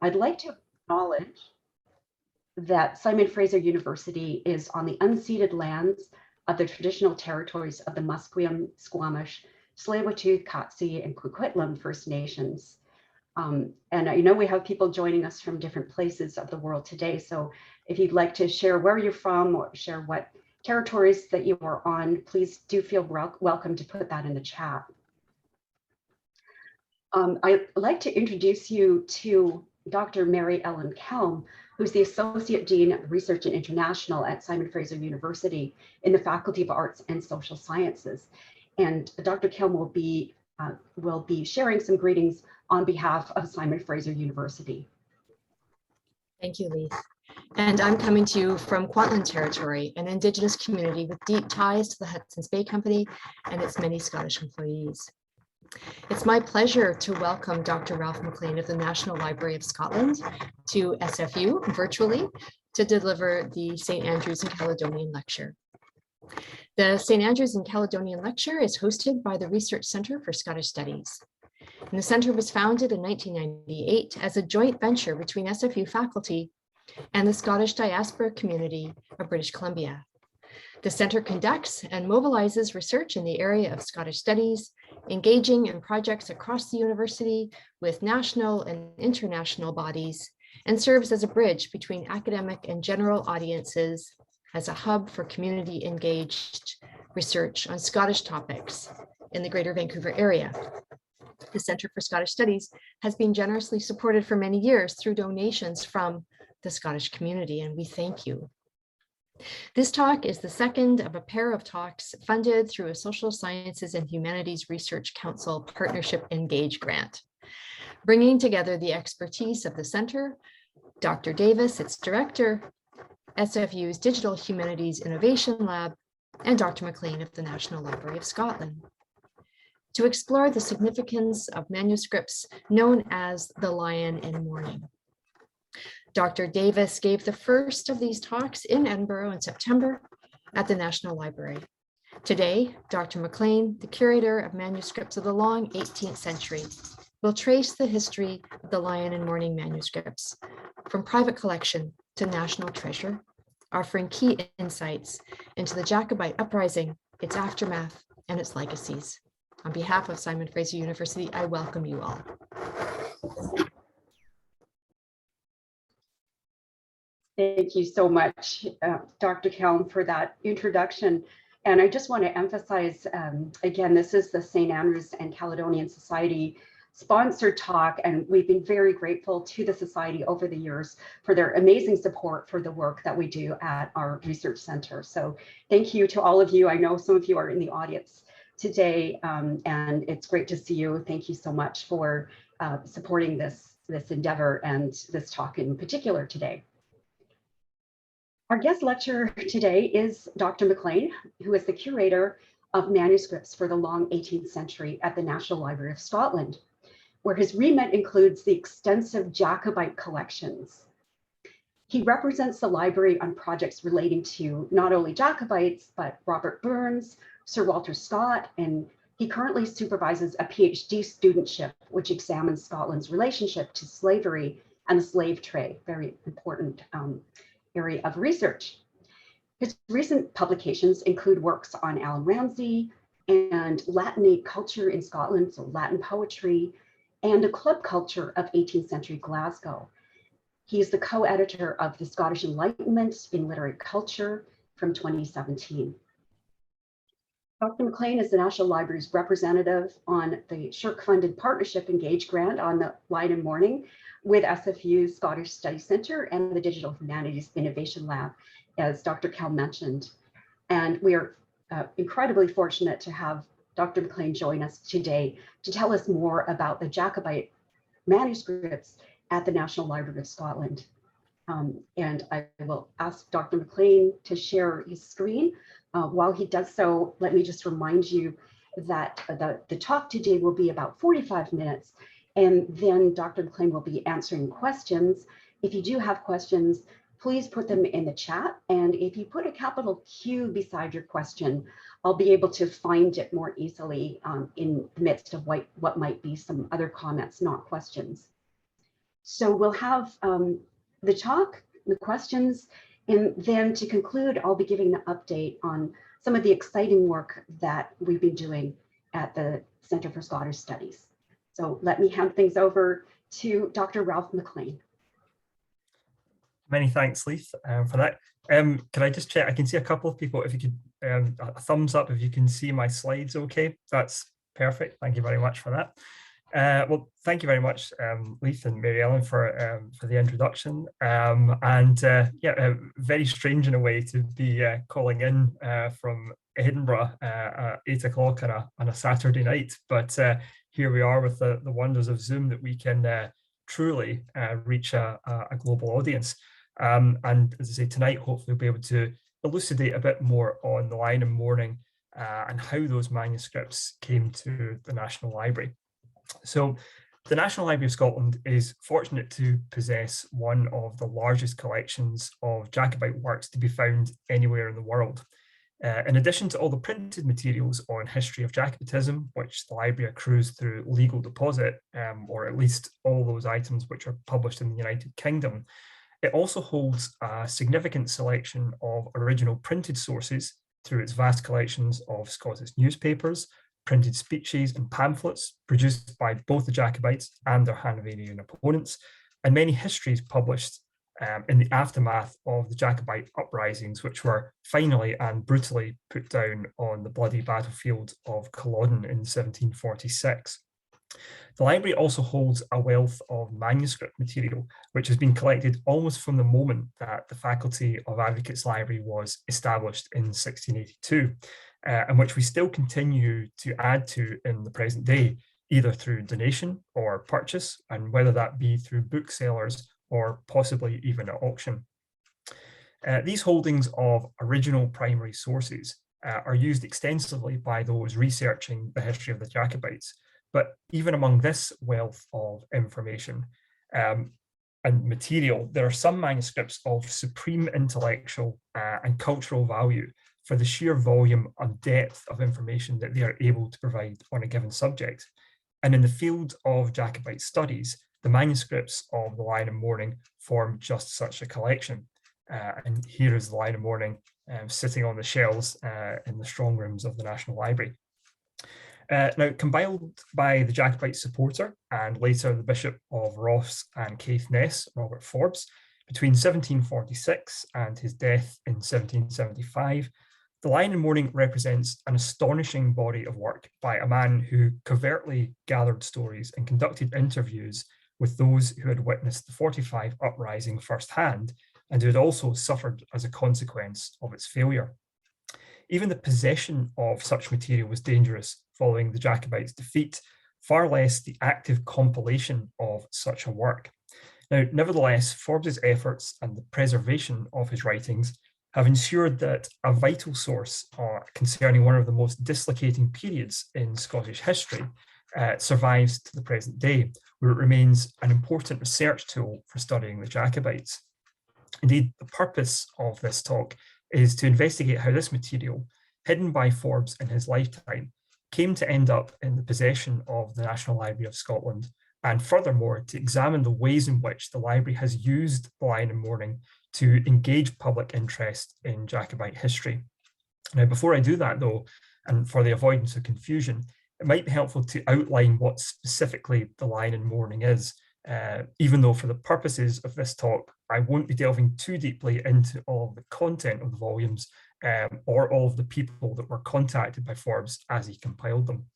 I'd like to acknowledge that Simon Fraser University is on the unceded lands of the traditional territories of the Musqueam, Squamish, Tsleil-Waututh, Katzie, and Coquitlam First Nations. And I know we have people joining us from different places of the world today. So if you'd like to share where you're from or share what territories that you are on, please do feel welcome to put that in the chat. I'd like to introduce you to Dr. Mary Ellen Kelm, who's the Associate Dean of Research and International at Simon Fraser University in the Faculty of Arts and Social Sciences. And Dr. Kelm will be sharing some greetings on behalf of Simon Fraser University. Thank you, Leith. And I'm coming to you from Kwantlen Territory, an Indigenous community with deep ties to the Hudson's Bay Company and its many Scottish employees. It's my pleasure to welcome Dr. Ralph Mclean of the National Library of Scotland to SFU virtually to deliver the St. Andrews and Caledonian Lecture. The St. Andrews and Caledonian Lecture is hosted by the Research Centre for Scottish Studies. And the centre was founded in 1998 as a joint venture between SFU faculty and the Scottish diaspora community of British Columbia. The centre conducts and mobilizes research in the area of Scottish studies, engaging in projects across the university with national and international bodies, and serves as a bridge between academic and general audiences as a hub for community engaged research on Scottish topics in the Greater Vancouver area. The Centre for Scottish Studies has been generously supported for many years through donations from the Scottish community, and we thank you. This talk is the second of a pair of talks funded through a Social Sciences and Humanities Research Council Partnership Engage grant, bringing together the expertise of the Centre, Dr. Davis, its director, SFU's Digital Humanities Innovation Lab, and Dr. Mclean of the National Library of Scotland, to explore the significance of manuscripts known as the Line of Mourning. Dr. Davis gave the first of these talks in Edinburgh in September at the National Library. Today, Dr. Mclean, the curator of manuscripts of the long 18th century, will trace the history of the Line of Mourning manuscripts from private collection to national treasure, offering key insights into the Jacobite uprising, its aftermath, and its legacies. On behalf of Simon Fraser University, I welcome you all. Thank you so much, Dr. Kelm, for that introduction. And I just want to emphasize, again, this is the St. Andrews and Caledonian Society sponsored talk, and we've been very grateful to the Society over the years for their amazing support for the work that we do at our research center. So thank you to all of you. I know some of you are in the audience today, and it's great to see you. Thank you so much for supporting this endeavor and this talk in particular today. Our guest lecturer today is Dr. Mclean, who is the curator of manuscripts for the long 18th century at the National Library of Scotland, where his remit includes the extensive Jacobite collections. He represents the library on projects relating to not only Jacobites, but Robert Burns, Sir Walter Scott, and he currently supervises a PhD studentship, which examines Scotland's relationship to slavery and the slave trade, very important area of research. His recent publications include works on Allan Ramsay and Latinate culture in Scotland, so Latin poetry, and a club culture of 18th century Glasgow. He is the co-editor of The Scottish Enlightenment in Literary Culture from 2017. Dr. Mclean is the National Library's representative on the SSHRC-funded Partnership Engage grant on the Line of Mourning with SFU's Scottish Study Centre and the Digital Humanities Innovation Lab, as Dr. Kelm mentioned. And we are incredibly fortunate to have Dr. Mclean join us today to tell us more about the Jacobite manuscripts at the National Library of Scotland. And I will ask Dr. Mclean to share his screen. While he does so, let me just remind you that the talk today will be about 45 minutes, and then Dr. Mclean will be answering questions. If you do have questions, please put them in the chat. And if you put a capital Q beside your question, I'll be able to find it more easily in the midst of what might be some other comments, not questions. So we'll have the talk, the questions, and then to conclude, I'll be giving the update on some of the exciting work that we've been doing at the Center for Scottish Studies. So let me hand things over to Dr. Ralph Mclean. Many thanks, Leith, for that. Can I just check? I can see a couple of people. If you could, a thumbs up if you can see my slides okay. That's perfect. Thank you very much for that. Well, thank you very much, Leith and Mary Ellen, for the introduction. Very strange in a way to be calling in from Edinburgh at 8 o'clock on a Saturday night. But here we are with the wonders of Zoom, that we can truly reach a global audience. And as I say, tonight, hopefully we'll be able to elucidate a bit more on the Line of Mourning and how those manuscripts came to the National Library. So the National Library of Scotland is fortunate to possess one of the largest collections of Jacobite works to be found anywhere in the world. In addition to all the printed materials on history of Jacobitism, which the library accrues through legal deposit, or at least all those items which are published in the United Kingdom, it also holds a significant selection of original printed sources through its vast collections of Scottish newspapers, printed speeches and pamphlets produced by both the Jacobites and their Hanoverian opponents, and many histories published in the aftermath of the Jacobite uprisings, which were finally and brutally put down on the bloody battlefield of Culloden in 1746. The library also holds a wealth of manuscript material, which has been collected almost from the moment that the Faculty of Advocates Library was established in 1682, and which we still continue to add to in the present day, either through donation or purchase, and whether that be through booksellers or possibly even at auction. These holdings of original primary sources are used extensively by those researching the history of the Jacobites. But even among this wealth of information and material, there are some manuscripts of supreme intellectual and cultural value for the sheer volume and depth of information that they are able to provide on a given subject. And in the field of Jacobite studies, the manuscripts of the Line of Mourning form just such a collection. And here is the Line of Mourning sitting on the shelves in the strong rooms of the National Library. Now, compiled by the Jacobite supporter and later the Bishop of Ross and Caithness, Robert Forbes, between 1746 and his death in 1775, the Line of Mourning represents an astonishing body of work by a man who covertly gathered stories and conducted interviews with those who had witnessed the 45 uprising firsthand and who had also suffered as a consequence of its failure. Even the possession of such material was dangerous following the Jacobites' defeat, far less the active compilation of such a work. Now, nevertheless, Forbes's efforts and the preservation of his writings have ensured that a vital source concerning one of the most dislocating periods in Scottish history survives to the present day, where it remains an important research tool for studying the Jacobites. Indeed, the purpose of this talk is to investigate how this material, hidden by Forbes in his lifetime, came to end up in the possession of the National Library of Scotland, and furthermore, to examine the ways in which the library has used the Line of Mourning to engage public interest in Jacobite history. Now, before I do that though, and for the avoidance of confusion, it might be helpful to outline what specifically the Line of Mourning is, even though for the purposes of this talk, I won't be delving too deeply into all of the content of the volumes or all of the people that were contacted by Forbes as he compiled them.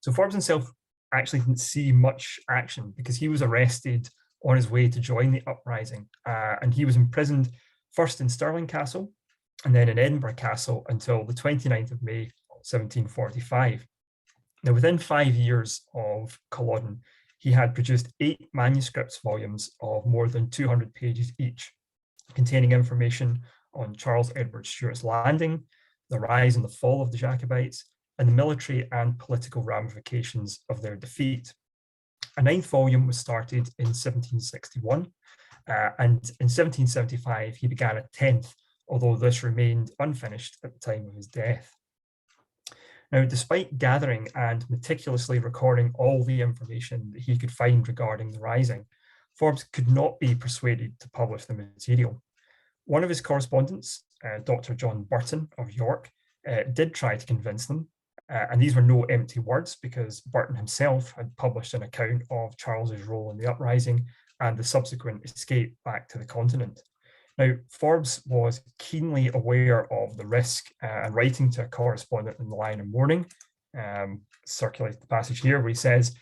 So Forbes himself actually didn't see much action because he was arrested on his way to join the uprising, and he was imprisoned first in Stirling Castle and then in Edinburgh Castle until the 29th of May 1745. Now, within 5 years of Culloden, he had produced 8 manuscripts volumes of more than 200 pages each, containing information on Charles Edward Stewart's landing, the rise and the fall of the Jacobites, and the military and political ramifications of their defeat. A 9th volume was started in 1761, and in 1775 he began a 10th, although this remained unfinished at the time of his death. Now, despite gathering and meticulously recording all the information that he could find regarding the rising, Forbes could not be persuaded to publish the material. One of his correspondents, Dr. John Burton of York, did try to convince them, and these were no empty words, because Burton himself had published an account of Charles's role in the uprising and the subsequent escape back to the continent. Now, Forbes was keenly aware of the risk, and writing to a correspondent in the Line of Mourning, circulate the passage here where he says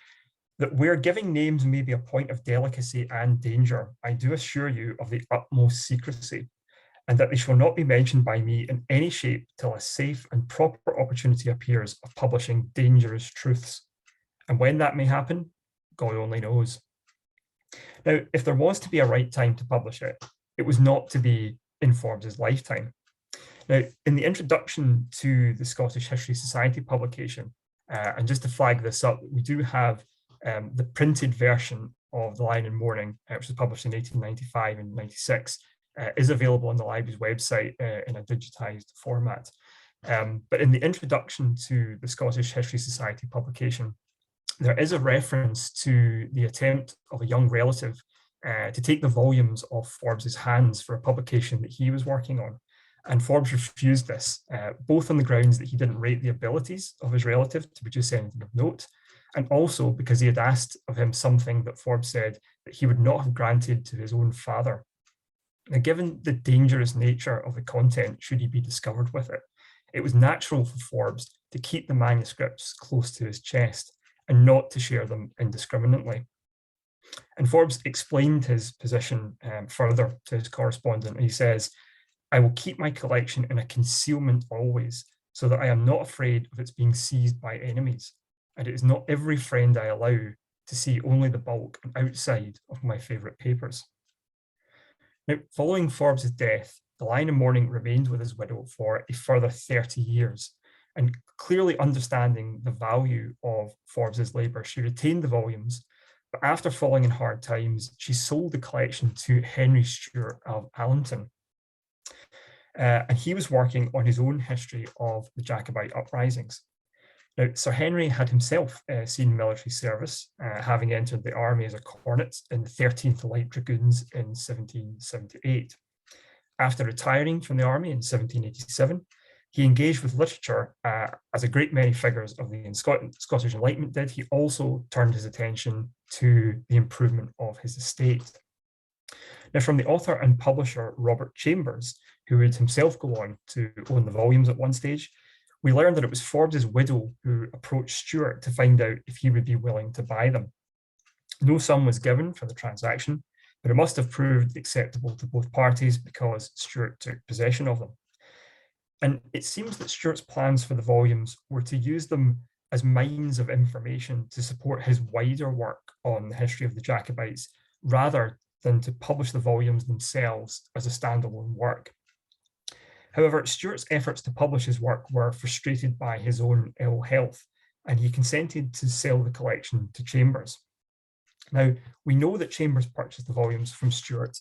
that where giving names may be a point of delicacy and danger, I do assure you of the utmost secrecy, and that they shall not be mentioned by me in any shape till a safe and proper opportunity appears of publishing dangerous truths. And when that may happen, God only knows. Now, if there was to be a right time to publish it, it was not to be in Forbes's lifetime. Now, in the introduction to the Scottish History Society publication, and just to flag this up, we do have the printed version of the Line of Mourning, which was published in 1895 and 96, is available on the library's website in a digitized format. But in the introduction to the Scottish History Society publication, there is a reference to the attempt of a young relative to take the volumes off Forbes's hands for a publication that he was working on. And Forbes refused this, both on the grounds that he didn't rate the abilities of his relative to produce anything of note, and also because he had asked of him something that Forbes said that he would not have granted to his own father. Now, given the dangerous nature of the content should he be discovered with it, it was natural for Forbes to keep the manuscripts close to his chest and not to share them indiscriminately. And Forbes explained his position further to his correspondent, and he says, I will keep my collection in a concealment always, so that I am not afraid of its being seized by enemies, and it is not every friend I allow to see only the bulk and outside of my favourite papers. Now, following Forbes' death, the Line of Mourning remained with his widow for a further 30 years, and clearly understanding the value of Forbes' labour, she retained the volumes, but after falling in hard times, she sold the collection to Henry Stewart of Allington. And he was working on his own history of the Jacobite uprisings. Now, Sir Henry had himself seen military service, having entered the army as a cornet in the 13th Light Dragoons in 1778. After retiring from the army in 1787, he engaged with literature, as a great many figures of the Scottish Enlightenment did. He also turned his attention to the improvement of his estate. Now, from the author and publisher Robert Chambers, who would himself go on to own the volumes at one stage, we learned that it was Forbes' widow who approached Stewart to find out if he would be willing to buy them. No sum was given for the transaction, but it must have proved acceptable to both parties because Stewart took possession of them. And it seems that Stewart's plans for the volumes were to use them as mines of information to support his wider work on the history of the Jacobites, rather than to publish the volumes themselves as a standalone work. However, Stewart's efforts to publish his work were frustrated by his own ill health, and he consented to sell the collection to Chambers. Now, we know that Chambers purchased the volumes from Stewart,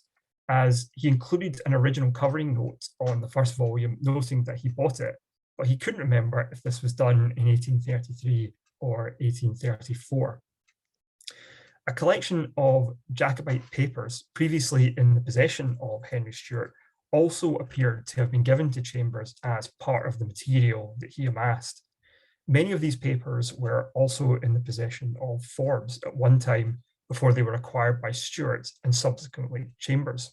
as he included an original covering note on the first volume, noting that he bought it, but he couldn't remember if this was done in 1833 or 1834. A collection of Jacobite papers previously in the possession of Henry Stewart also appeared to have been given to Chambers as part of the material that he amassed. Many of these papers were also in the possession of Forbes at one time before they were acquired by Stewart and subsequently Chambers.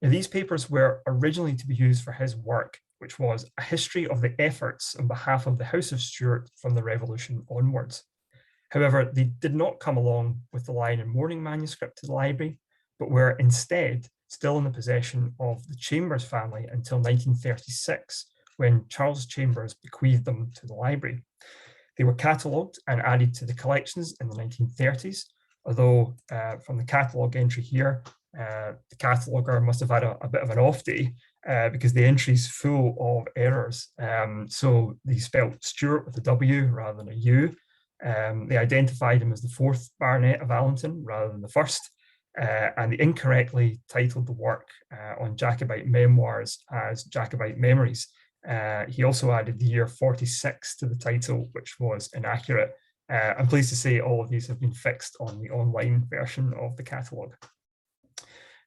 Now, these papers were originally to be used for his work, which was a history of the efforts on behalf of the House of Stewart from the Revolution onwards. However, they did not come along with the Line of Mourning manuscript to the library, but were instead still in the possession of the Chambers family until 1936, when Charles Chambers bequeathed them to the library. They were catalogued and added to the collections in the 1930s, although from the catalogue entry here, the cataloguer must have had a bit of an off day because the entry's full of errors. So they spelled Stewart with a W rather than a U. They identified him as the 4th Baronet of Allington rather than the 1st. And they incorrectly titled the work on Jacobite memoirs as Jacobite Memories. He also added the year 46 to the title, which was inaccurate. I'm pleased to say all of these have been fixed on the online version of the catalogue.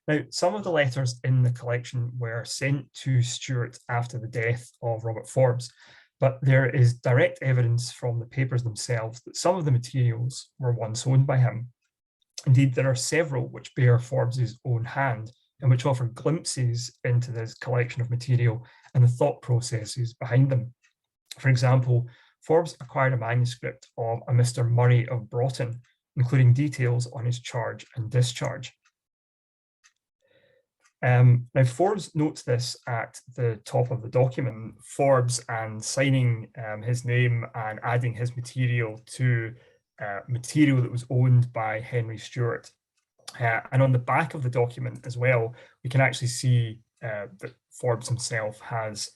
Now, some of the letters in the collection were sent to Stewart after the death of Robert Forbes, but there is direct evidence from the papers themselves that some of the materials were once owned by him. Indeed, there are several which bear Forbes's own hand and which offer glimpses into this collection of material and the thought processes behind them. For example, Forbes acquired a manuscript of a Mr. Murray of Broughton, including details on his charge and discharge. Now, Forbes notes this at the top of the document. Forbes and signing his name and adding his material to material that was owned by Henry Stewart. And on the back of the document as well, we can actually see that Forbes himself has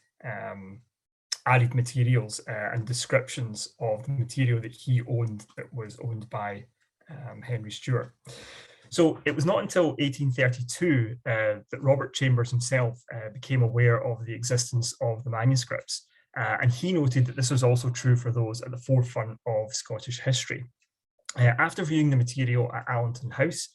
added materials and descriptions of the material that he owned that was owned by Henry Stewart. So it was not until 1832 that Robert Chambers himself became aware of the existence of the manuscripts. And he noted that this was also true for those at the forefront of Scottish history. After viewing the material at Allenton House,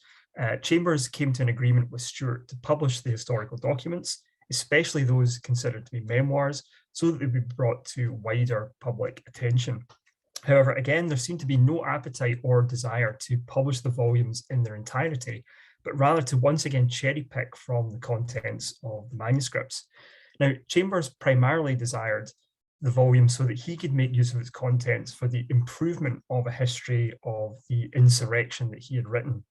Chambers came to an agreement with Stewart to publish the historical documents, especially those considered to be memoirs, so that they would be brought to wider public attention. However, again, there seemed to be no appetite or desire to publish the volumes in their entirety, but rather to once again cherry pick from the contents of the manuscripts. Now, Chambers primarily desired the volume so that he could make use of its contents for the improvement of a history of the insurrection that he had written.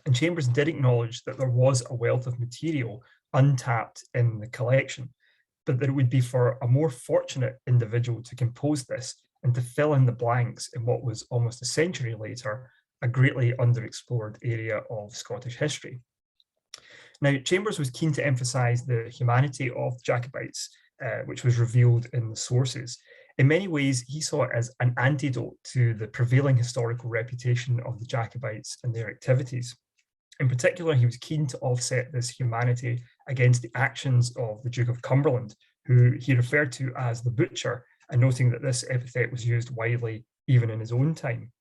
And Chambers did acknowledge that there was a wealth of material untapped in the collection, but that it would be for a more fortunate individual to compose this and to fill in the blanks in what was almost a century later a greatly underexplored area of Scottish history. Now, Chambers was keen to emphasise the humanity of the Jacobites, which was revealed in the sources. In many ways, he saw it as an antidote to the prevailing historical reputation of the Jacobites and their activities. In particular, he was keen to offset this humanity against the actions of the Duke of Cumberland, who he referred to as the Butcher, and noting that this epithet was used widely even in his own time.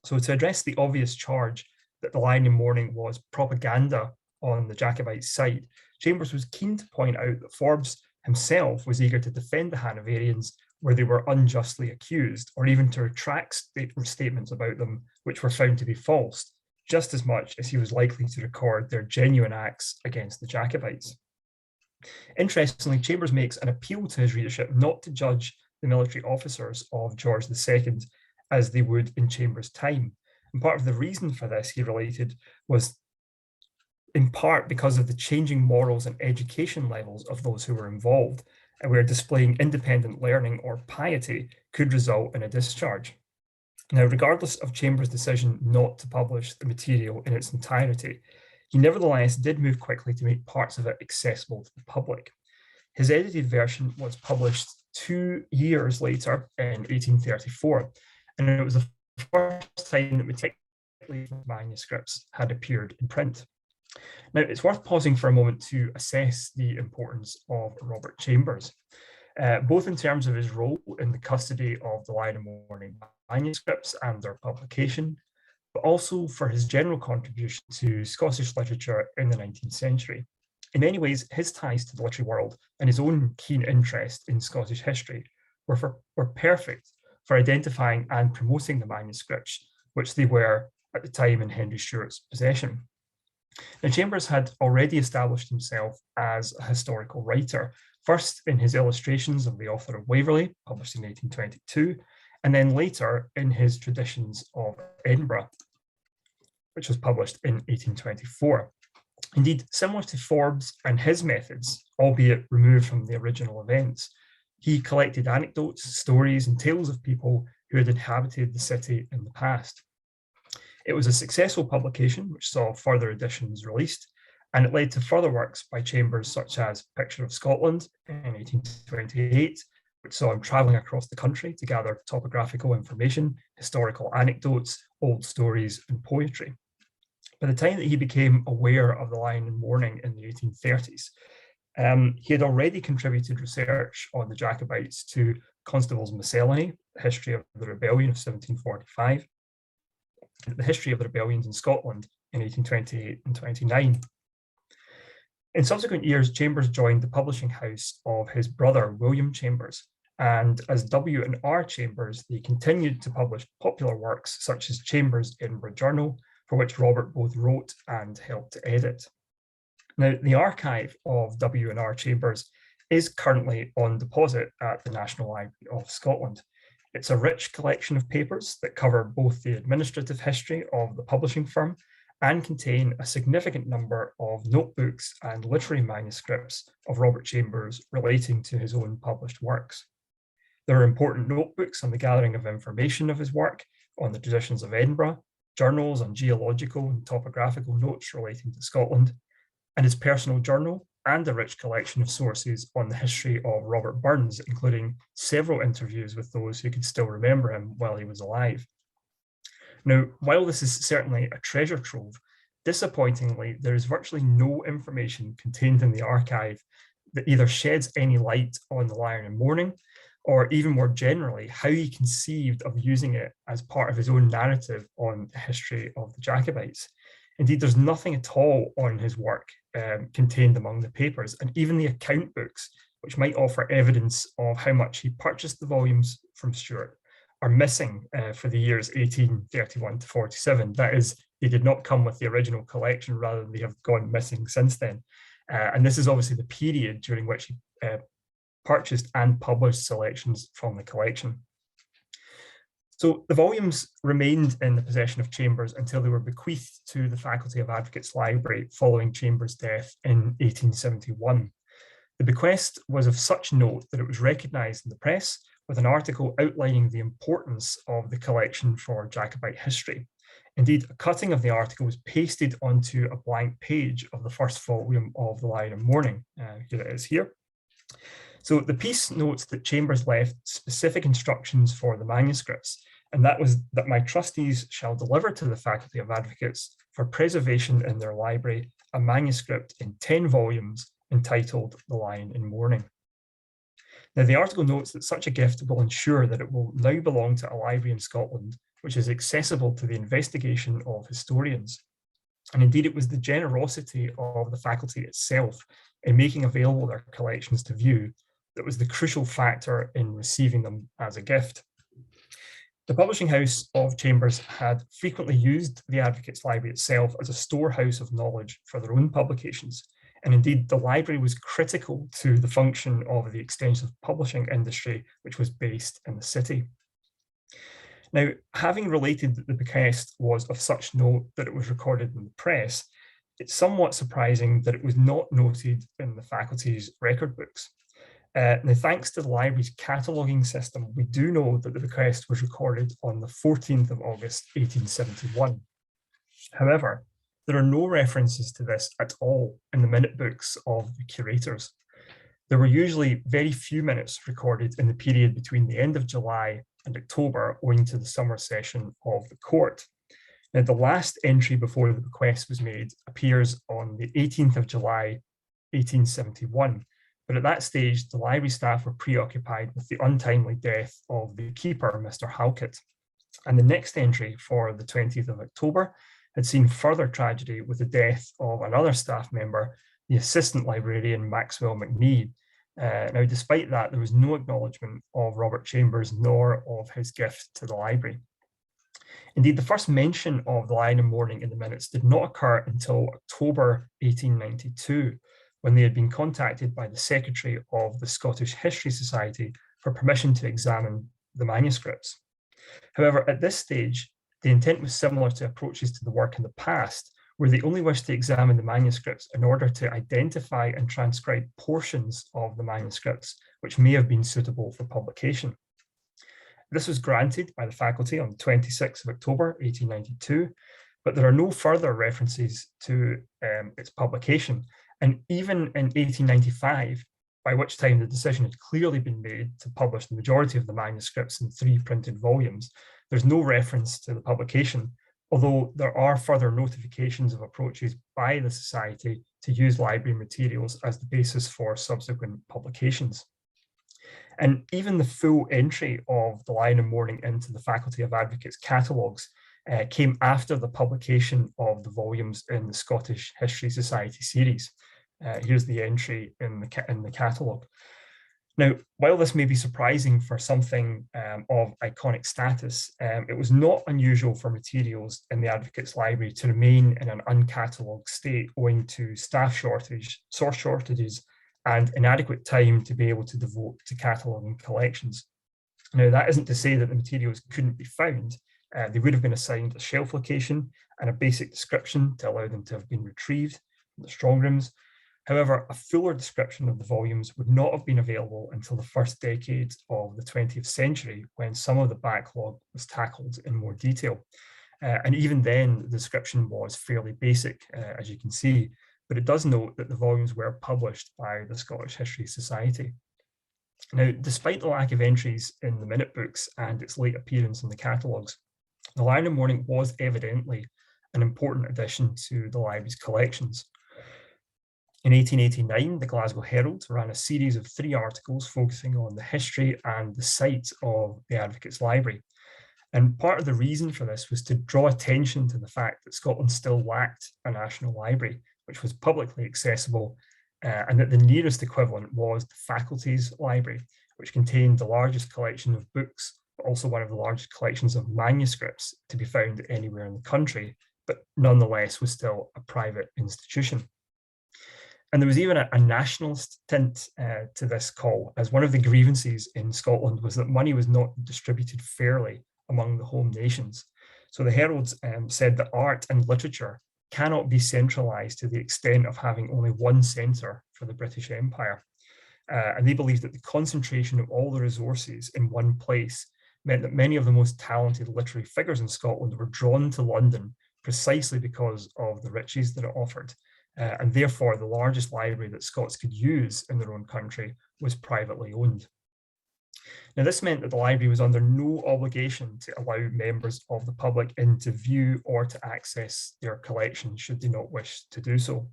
So to address the obvious charge that the Line of Mourning was propaganda on the Jacobite side, Chambers was keen to point out that Forbes himself was eager to defend the Hanoverians where they were unjustly accused, or even to retract statements about them which were found to be false, just as much as he was likely to record their genuine acts against the Jacobites. Interestingly, Chambers makes an appeal to his readership not to judge the military officers of George II as they would in Chambers' time. And part of the reason for this, he related, was in part because of the changing morals and education levels of those who were involved, and where displaying independent learning or piety could result in a discharge. Now, regardless of Chambers' decision not to publish the material in its entirety, he nevertheless did move quickly to make parts of it accessible to the public. His edited version was published 2 years later in 1834, and it was the first time that meticulous manuscripts had appeared in print. Now, it's worth pausing for a moment to assess the importance of Robert Chambers, both in terms of his role in the custody of the Line of Mourning manuscripts and their publication, but also for his general contribution to Scottish literature in the 19th century. In many ways, his ties to the literary world and his own keen interest in Scottish history were perfect for identifying and promoting the manuscripts, which they were at the time in Henry Stewart's possession. Now, Chambers had already established himself as a historical writer, first in his illustrations of the author of Waverley, published in 1822, and then later in his Traditions of Edinburgh, which was published in 1824. Indeed, similar to Forbes and his methods, albeit removed from the original events, he collected anecdotes, stories, and tales of people who had inhabited the city in the past. It was a successful publication, which saw further editions released, and it led to further works by Chambers, such as Picture of Scotland in 1828, which saw him travelling across the country to gather topographical information, historical anecdotes, old stories, and poetry. By the time that he became aware of the Line of Mourning in the 1830s, he had already contributed research on the Jacobites to Constable's Miscellany, the History of the Rebellion of 1745, and the History of the Rebellions in Scotland in 1828 and 29. In subsequent years, Chambers joined the publishing house of his brother, William Chambers, and as W and R Chambers, they continued to publish popular works such as Chambers' Edinburgh Journal, for which Robert both wrote and helped to edit. Now, the archive of W and R Chambers is currently on deposit at the National Library of Scotland. It's a rich collection of papers that cover both the administrative history of the publishing firm and contain a significant number of notebooks and literary manuscripts of Robert Chambers relating to his own published works. There are important notebooks on the gathering of information of his work, on the traditions of Edinburgh, journals on geological and topographical notes relating to Scotland, and his personal journal, and a rich collection of sources on the history of Robert Burns, including several interviews with those who could still remember him while he was alive. Now, while this is certainly a treasure trove, disappointingly, there is virtually no information contained in the archive that either sheds any light on the Line of Mourning, or even more generally, how he conceived of using it as part of his own narrative on the history of the Jacobites. Indeed, there's nothing at all on his work contained among the papers, and even the account books, which might offer evidence of how much he purchased the volumes from Stewart, are missing for the years 1831 to 47. That is, they did not come with the original collection, rather than they have gone missing since then. And this is obviously the period during which he purchased and published selections from the collection. So the volumes remained in the possession of Chambers until they were bequeathed to the Faculty of Advocates Library following Chambers' death in 1871. The bequest was of such note that it was recognised in the press with an article outlining the importance of the collection for Jacobite history. Indeed, a cutting of the article was pasted onto a blank page of the first volume of the Line of Mourning. Here it is here. So the piece notes that Chambers left specific instructions for the manuscripts, and that was that my trustees shall deliver to the Faculty of Advocates for preservation in their library a manuscript in 10 volumes entitled The Line in Mourning. Now, the article notes that such a gift will ensure that it will now belong to a library in Scotland, which is accessible to the investigation of historians. And indeed, it was the generosity of the faculty itself in making available their collections to view that was the crucial factor in receiving them as a gift. The publishing house of Chambers had frequently used the Advocates Library itself as a storehouse of knowledge for their own publications. And indeed, the library was critical to the function of the extensive publishing industry, which was based in the city. Now, having related that the bequest was of such note that it was recorded in the press, it's somewhat surprising that it was not noted in the faculty's record books. Now, thanks to the library's cataloguing system, we do know that the bequest was recorded on the 14th of August, 1871. However, there are no references to this at all in the minute books of the curators. There were usually very few minutes recorded in the period between the end of July and October, owing to the summer session of the court. Now, the last entry before the bequest was made appears on the 18th of July, 1871. But at that stage, the library staff were preoccupied with the untimely death of the keeper, Mr. Halkett. And the next entry for the 20th of October had seen further tragedy with the death of another staff member, the assistant librarian, Maxwell McNee. Now, despite that, there was no acknowledgement of Robert Chambers nor of his gift to the library. Indeed, the first mention of the Line of Mourning in the minutes did not occur until October 1892, when they had been contacted by the Secretary of the Scottish History Society for permission to examine the manuscripts. However, at this stage, the intent was similar to approaches to the work in the past, where they only wished to examine the manuscripts in order to identify and transcribe portions of the manuscripts which may have been suitable for publication. This was granted by the faculty on the 26th of October, 1892, but there are no further references to its publication. And even in 1895, by which time the decision had clearly been made to publish the majority of the manuscripts in 3 printed volumes, there's no reference to the publication, although there are further notifications of approaches by the Society to use library materials as the basis for subsequent publications. And even the full entry of the Line of Mourning into the Faculty of Advocates catalogues came after the publication of the volumes in the Scottish History Society series. Here's the entry in the catalogue. Now, while this may be surprising for something of iconic status, it was not unusual for materials in the Advocates Library to remain in an uncatalogued state owing to staff shortage, source shortages, and inadequate time to be able to devote to cataloguing collections. Now, that isn't to say that the materials couldn't be found. They would have been assigned a shelf location and a basic description to allow them to have been retrieved from the strong rooms. However, a fuller description of the volumes would not have been available until the first decade of the 20th century, when some of the backlog was tackled in more detail. And even then, the description was fairly basic, as you can see, but it does note that the volumes were published by the Scottish History Society. Now, despite the lack of entries in the minute books and its late appearance in the catalogues, the Line of Mourning was evidently an important addition to the library's collections. In 1889, the Glasgow Herald ran a series of 3 articles focusing on the history and the site of the Advocates Library. And part of the reason for this was to draw attention to the fact that Scotland still lacked a national library, which was publicly accessible, and that the nearest equivalent was the Faculties Library, which contained the largest collection of books, but also one of the largest collections of manuscripts to be found anywhere in the country, but nonetheless was still a private institution. And there was even a nationalist tint to this call, as one of the grievances in Scotland was that money was not distributed fairly among the home nations. So the Heralds said that art and literature cannot be centralised to the extent of having only one centre for the British Empire. And they believed that the concentration of all the resources in one place meant that many of the most talented literary figures in Scotland were drawn to London precisely because of the riches that it offered. And therefore, the largest library that Scots could use in their own country was privately owned. Now, this meant that the library was under no obligation to allow members of the public in to view or to access their collection should they not wish to do so.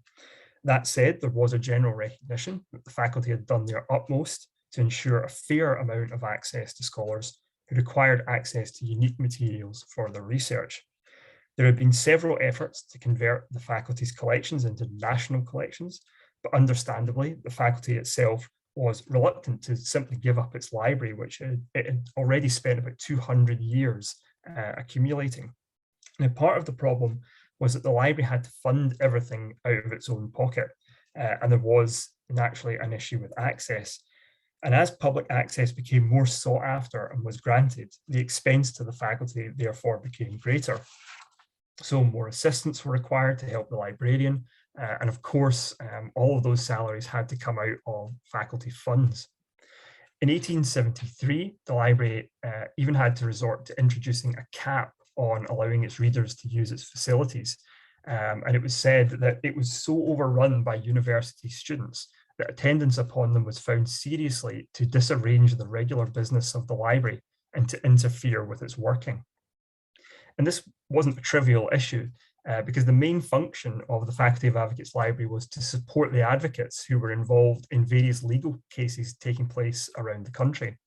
That said, there was a general recognition that the faculty had done their utmost to ensure a fair amount of access to scholars who required access to unique materials for their research. There have been several efforts to convert the faculty's collections into national collections, but understandably, the faculty itself was reluctant to simply give up its library, which it had already spent about 200 years accumulating. Now, part of the problem was that the library had to fund everything out of its own pocket, and there was naturally an issue with access. And as public access became more sought after and was granted, the expense to the faculty therefore became greater. So more assistants were required to help the librarian. And of course, all of those salaries had to come out of faculty funds. In 1873, the library even had to resort to introducing a cap on allowing its readers to use its facilities. And it was said that it was so overrun by university students that attendance upon them was found seriously to disarrange the regular business of the library and to interfere with its working. And this wasn't a trivial issue because the main function of the Faculty of Advocates Library was to support the advocates who were involved in various legal cases taking place around the country.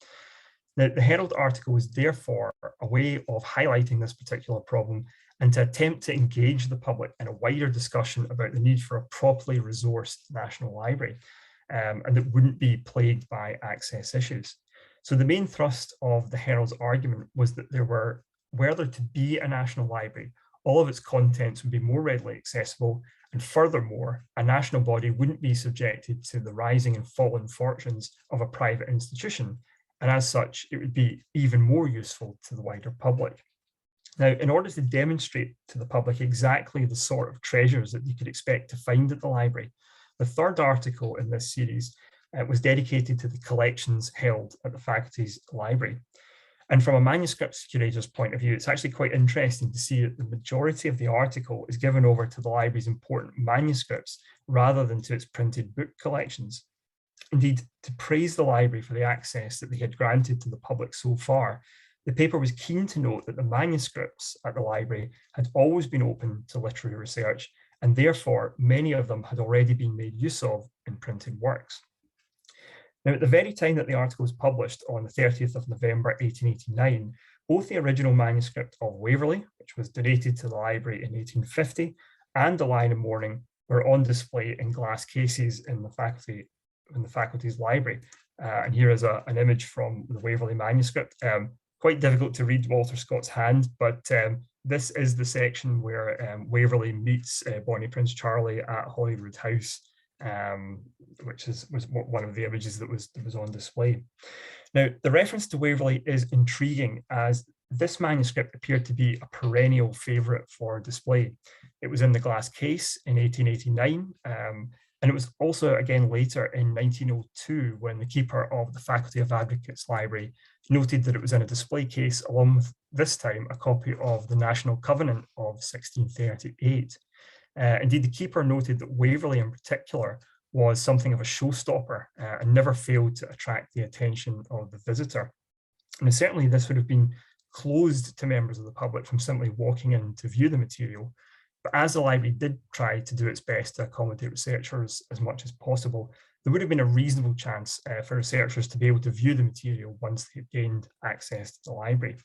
Now, the Herald article was therefore a way of highlighting this particular problem and to attempt to engage the public in a wider discussion about the need for a properly resourced national library and that wouldn't be plagued by access issues. So the main thrust of the Herald's argument was that were there to be a national library, all of its contents would be more readily accessible, and furthermore, a national body wouldn't be subjected to the rising and falling fortunes of a private institution, and as such, it would be even more useful to the wider public. Now, in order to demonstrate to the public exactly the sort of treasures that you could expect to find at the library, the third article in this series was dedicated to the collections held at the faculty's library. And from a manuscripts curator's point of view, it's actually quite interesting to see that the majority of the article is given over to the library's important manuscripts rather than to its printed book collections. Indeed, to praise the library for the access that they had granted to the public so far, the paper was keen to note that the manuscripts at the library had always been open to literary research, and therefore many of them had already been made use of in printed works. Now, at the very time that the article was published on the 30th of November 1889, both the original manuscript of Waverley, which was donated to the library in 1850, and the Line of Mourning were on display in glass cases in the faculty's library. And here is an image from the Waverley manuscript. Quite difficult to read Walter Scott's hand, but this is the section where Waverley meets Bonnie Prince Charlie at Holyrood House, which was one of the images that was on display. Now, the reference to Waverley is intriguing, as this manuscript appeared to be a perennial favourite for display. It was in the glass case in 1889, and it was also again later in 1902 when the keeper of the Faculty of Advocates Library noted that it was in a display case, along with this time a copy of the National Covenant of 1638. Indeed, the keeper noted that Waverley in particular was something of a showstopper and never failed to attract the attention of the visitor. And certainly this would have been closed to members of the public from simply walking in to view the material. But as the library did try to do its best to accommodate researchers as much as possible, there would have been a reasonable chance for researchers to be able to view the material once they had gained access to the library.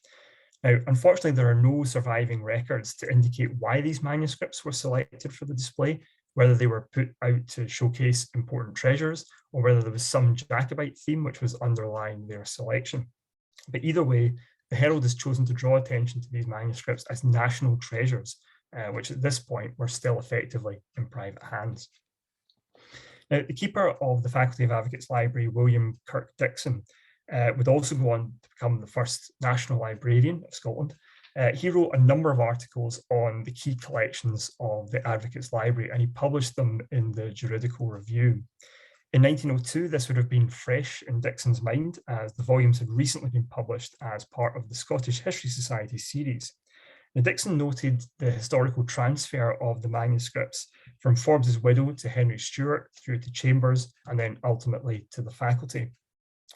Now, unfortunately, there are no surviving records to indicate why these manuscripts were selected for the display, whether they were put out to showcase important treasures, or whether there was some Jacobite theme which was underlying their selection. But either way, the Herald has chosen to draw attention to these manuscripts as national treasures, which at this point were still effectively in private hands. Now, the keeper of the Faculty of Advocates Library, William Kirk Dixon, would also go on to become the first national librarian of Scotland. He wrote a number of articles on the key collections of the Advocates Library, and he published them in the Juridical Review. In 1902, this would have been fresh in Dixon's mind, as the volumes had recently been published as part of the Scottish History Society series. Now, Dixon noted the historical transfer of the manuscripts from Forbes's widow to Henry Stewart, through to Chambers, and then ultimately to the faculty.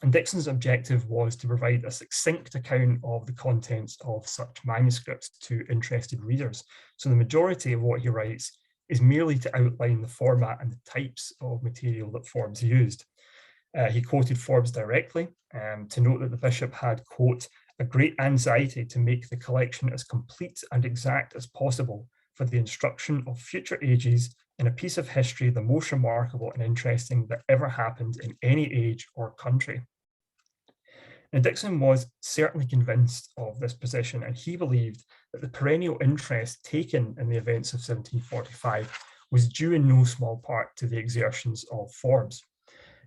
And Dixon's objective was to provide a succinct account of the contents of such manuscripts to interested readers. So the majority of what he writes is merely to outline the format and the types of material that Forbes used. He quoted Forbes directly to note that the bishop had, quote, a great anxiety to make the collection as complete and exact as possible for the instruction of future ages in a piece of history the most remarkable and interesting that ever happened in any age or country. Now, Dixon was certainly convinced of this position, and he believed that the perennial interest taken in the events of 1745 was due in no small part to the exertions of Forbes.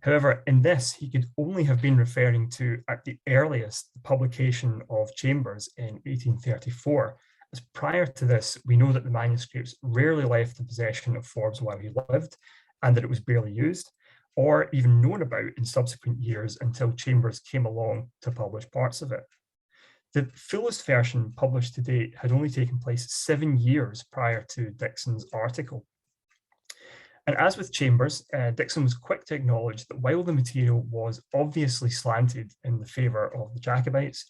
However, in this, he could only have been referring to, at the earliest, the publication of Chambers in 1834, as prior to this, we know that the manuscripts rarely left the possession of Forbes while he lived, and that it was barely used, or even known about in subsequent years until Chambers came along to publish parts of it. The fullest version published to date had only taken place 7 years prior to Dixon's article. And as with Chambers, Dixon was quick to acknowledge that while the material was obviously slanted in the favour of the Jacobites,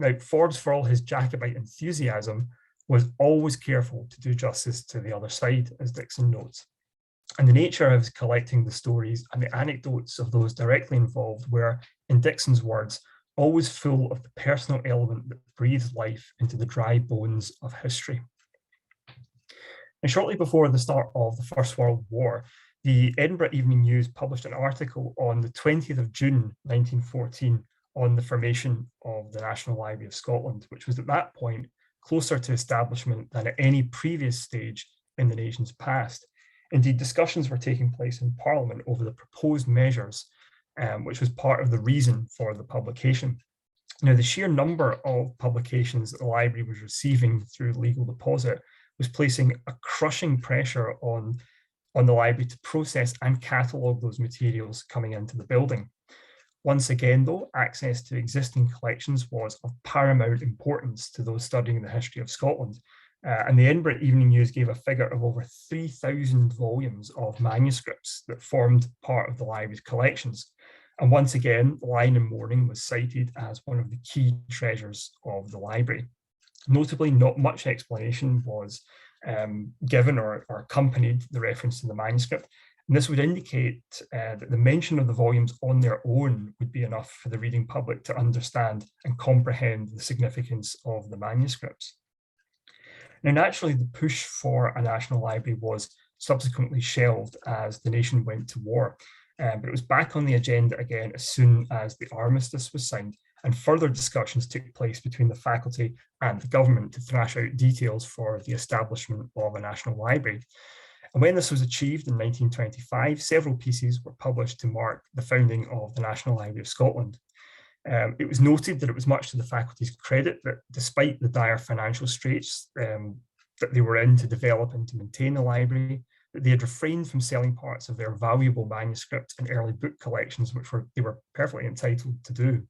now Forbes, for all his Jacobite enthusiasm, was always careful to do justice to the other side, as Dixon notes. And the nature of his collecting the stories and the anecdotes of those directly involved were, in Dixon's words, always full of the personal element that breathed life into the dry bones of history. And shortly before the start of the First World War, the Edinburgh Evening News published an article on the 20th of June 1914 on the formation of the National Library of Scotland, which was at that point closer to establishment than at any previous stage in the nation's past. Indeed, discussions were taking place in Parliament over the proposed measures, which was part of the reason for the publication. Now, the sheer number of publications that the library was receiving through legal deposit was placing a crushing pressure on the library to process and catalogue those materials coming into the building. Once again, though, access to existing collections was of paramount importance to those studying the history of Scotland. And the Edinburgh Evening News gave a figure of over 3,000 volumes of manuscripts that formed part of the library's collections. And once again, Line of Mourning was cited as one of the key treasures of the library. Notably, not much explanation was given or accompanied the reference to the manuscript, And this would indicate that the mention of the volumes on their own would be enough for the reading public to understand and comprehend the significance of the manuscripts. Now, naturally, the push for a national library was subsequently shelved as the nation went to war. But it was back on the agenda again as soon as the armistice was signed, and further discussions took place between the faculty and the government to thrash out details for the establishment of a national library. And when this was achieved in 1925, several pieces were published to mark the founding of the National Library of Scotland. It was noted that it was much to the faculty's credit that despite the dire financial straits that they were in to develop and to maintain the library, that they had refrained from selling parts of their valuable manuscript and early book collections, which they were perfectly entitled to do.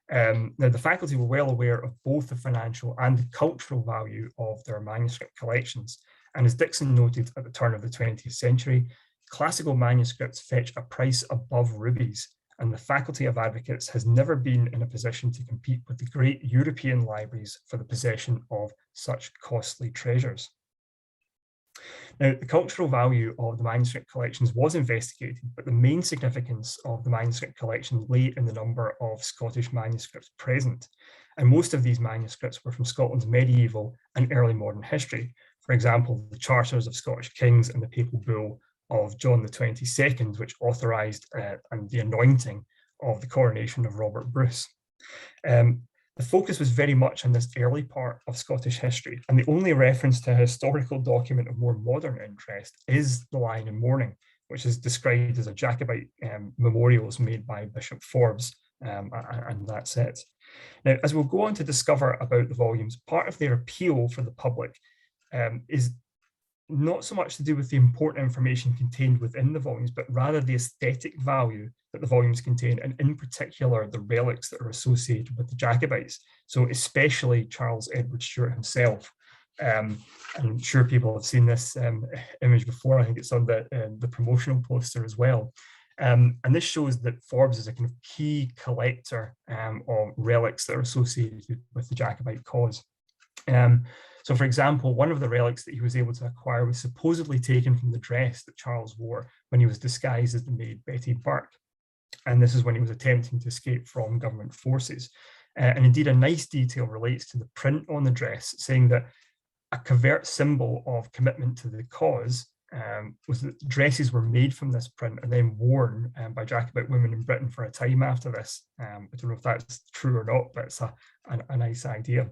Now, the faculty were well aware of both the financial and the cultural value of their manuscript collections. And as Dixon noted at the turn of the 20th century, classical manuscripts fetch a price above rubies, and the Faculty of Advocates has never been in a position to compete with the great European libraries for the possession of such costly treasures. Now, the cultural value of the manuscript collections was investigated, but the main significance of the manuscript collection lay in the number of Scottish manuscripts present. And most of these manuscripts were from Scotland's medieval and early modern history. For example, the charters of Scottish kings and the papal bull of John the 22nd, which authorised the anointing of the coronation of Robert Bruce. The focus was very much on this early part of Scottish history, and the only reference to a historical document of more modern interest is the Line of Mourning, which is described as a Jacobite memorials made by Bishop Forbes, and that's it. Now, as we'll go on to discover about the volumes, part of their appeal for the public is not so much to do with the important information contained within the volumes, but rather the aesthetic value that the volumes contain, and in particular, the relics that are associated with the Jacobites. So especially Charles Edward Stewart himself. I'm sure people have seen this image before. I think it's on the promotional poster as well. And this shows that Forbes is a kind of key collector of relics that are associated with the Jacobite cause. So, for example, one of the relics that he was able to acquire was supposedly taken from the dress that Charles wore when he was disguised as the maid Betty Burke. And this is when he was attempting to escape from government forces. And indeed, a nice detail relates to the print on the dress, saying that a covert symbol of commitment to the cause was that dresses were made from this print and then worn by Jacobite women in Britain for a time after this. I don't know if that's true or not, but it's a nice idea.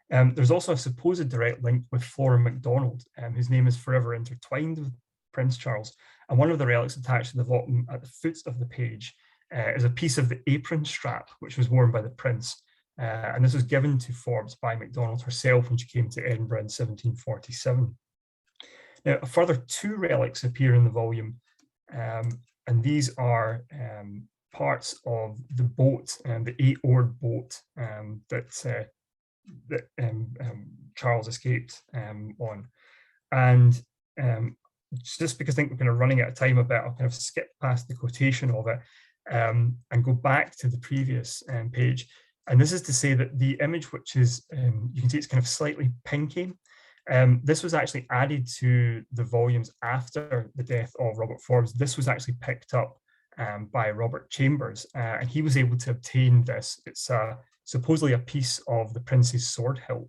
There's also a supposed direct link with Flora MacDonald, whose name is forever intertwined with Prince Charles. And one of the relics attached to the volume at the foot of the page is a piece of the apron strap, which was worn by the prince. And this was given to Forbes by MacDonald herself when she came to Edinburgh in 1747. Now, a further 2 relics appear in the volume, and these are parts of the boat, the 8-oared boat that Charles escaped on. And just because I think we're kind of running out of time a bit, I'll kind of skip past the quotation of it and go back to the previous page. And this is to say that the image, which is, you can see it's kind of slightly pinky, this was actually added to the volumes after the death of Robert Forbes. This was actually picked up by Robert Chambers, and he was able to obtain this. It's supposedly a piece of the prince's sword hilt.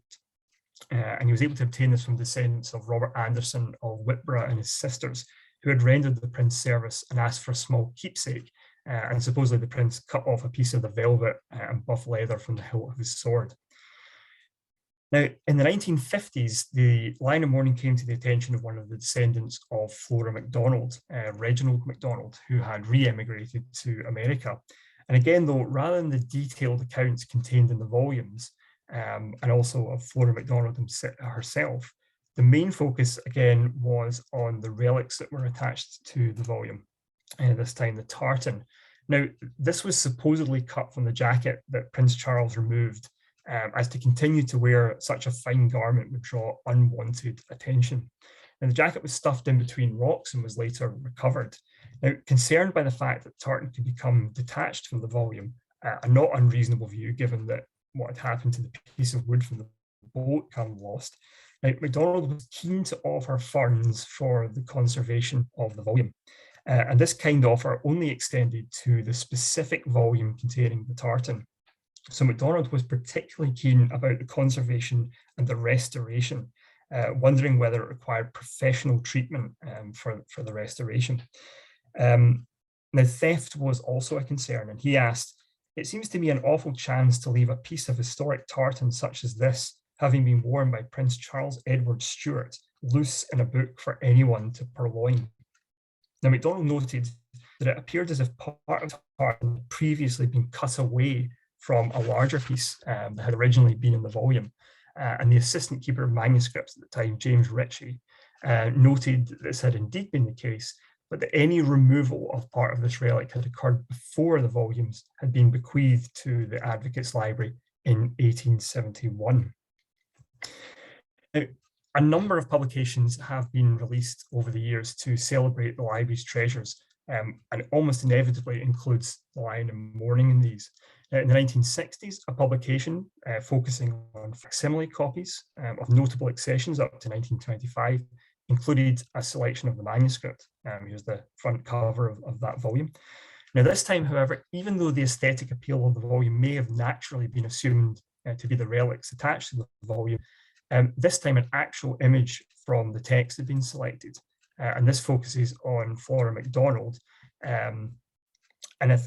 And he was able to obtain this from descendants of Robert Anderson of Whitborough and his sisters, who had rendered the prince service and asked for a small keepsake. And supposedly the prince cut off a piece of the velvet and buff leather from the hilt of his sword. Now, in the 1950s, the Line of Mourning came to the attention of one of the descendants of Flora MacDonald, Reginald MacDonald, who had re-emigrated to America. And again, though, rather than the detailed accounts contained in the volumes, and also of Flora MacDonald herself, the main focus, again, was on the relics that were attached to the volume, this time the tartan. Now, this was supposedly cut from the jacket that Prince Charles removed, as to continue to wear such a fine garment would draw unwanted attention. And the jacket was stuffed in between rocks and was later recovered. Now, concerned by the fact that tartan could become detached from the volume, a not unreasonable view given that what had happened to the piece of wood from the boat come lost. Now, MacDonald was keen to offer funds for the conservation of the volume. And this kind offer only extended to the specific volume containing the tartan. So MacDonald was particularly keen about the conservation and the restoration, wondering whether it required professional treatment for the restoration. Now, theft was also a concern, and he asked, "It seems to me an awful chance to leave a piece of historic tartan such as this, having been worn by Prince Charles Edward Stewart, loose in a book for anyone to purloin." Now, MacDonald noted that it appeared as if part of the tartan had previously been cut away from a larger piece that had originally been in the volume. And the assistant keeper of manuscripts at the time, James Ritchie, noted that this had indeed been the case, but that any removal of part of this relic had occurred before the volumes had been bequeathed to the Advocates Library in 1871. Now, a number of publications have been released over the years to celebrate the library's treasures, and it almost inevitably includes the Line of Mourning in these. In the 1960s, a publication focusing on facsimile copies of notable accessions up to 1925 included a selection of the manuscript. Here's the front cover of that volume. Now, this time, however, even though the aesthetic appeal of the volume may have naturally been assumed to be the relics attached to the volume, this time an actual image from the text had been selected. And this focuses on Flora MacDonald.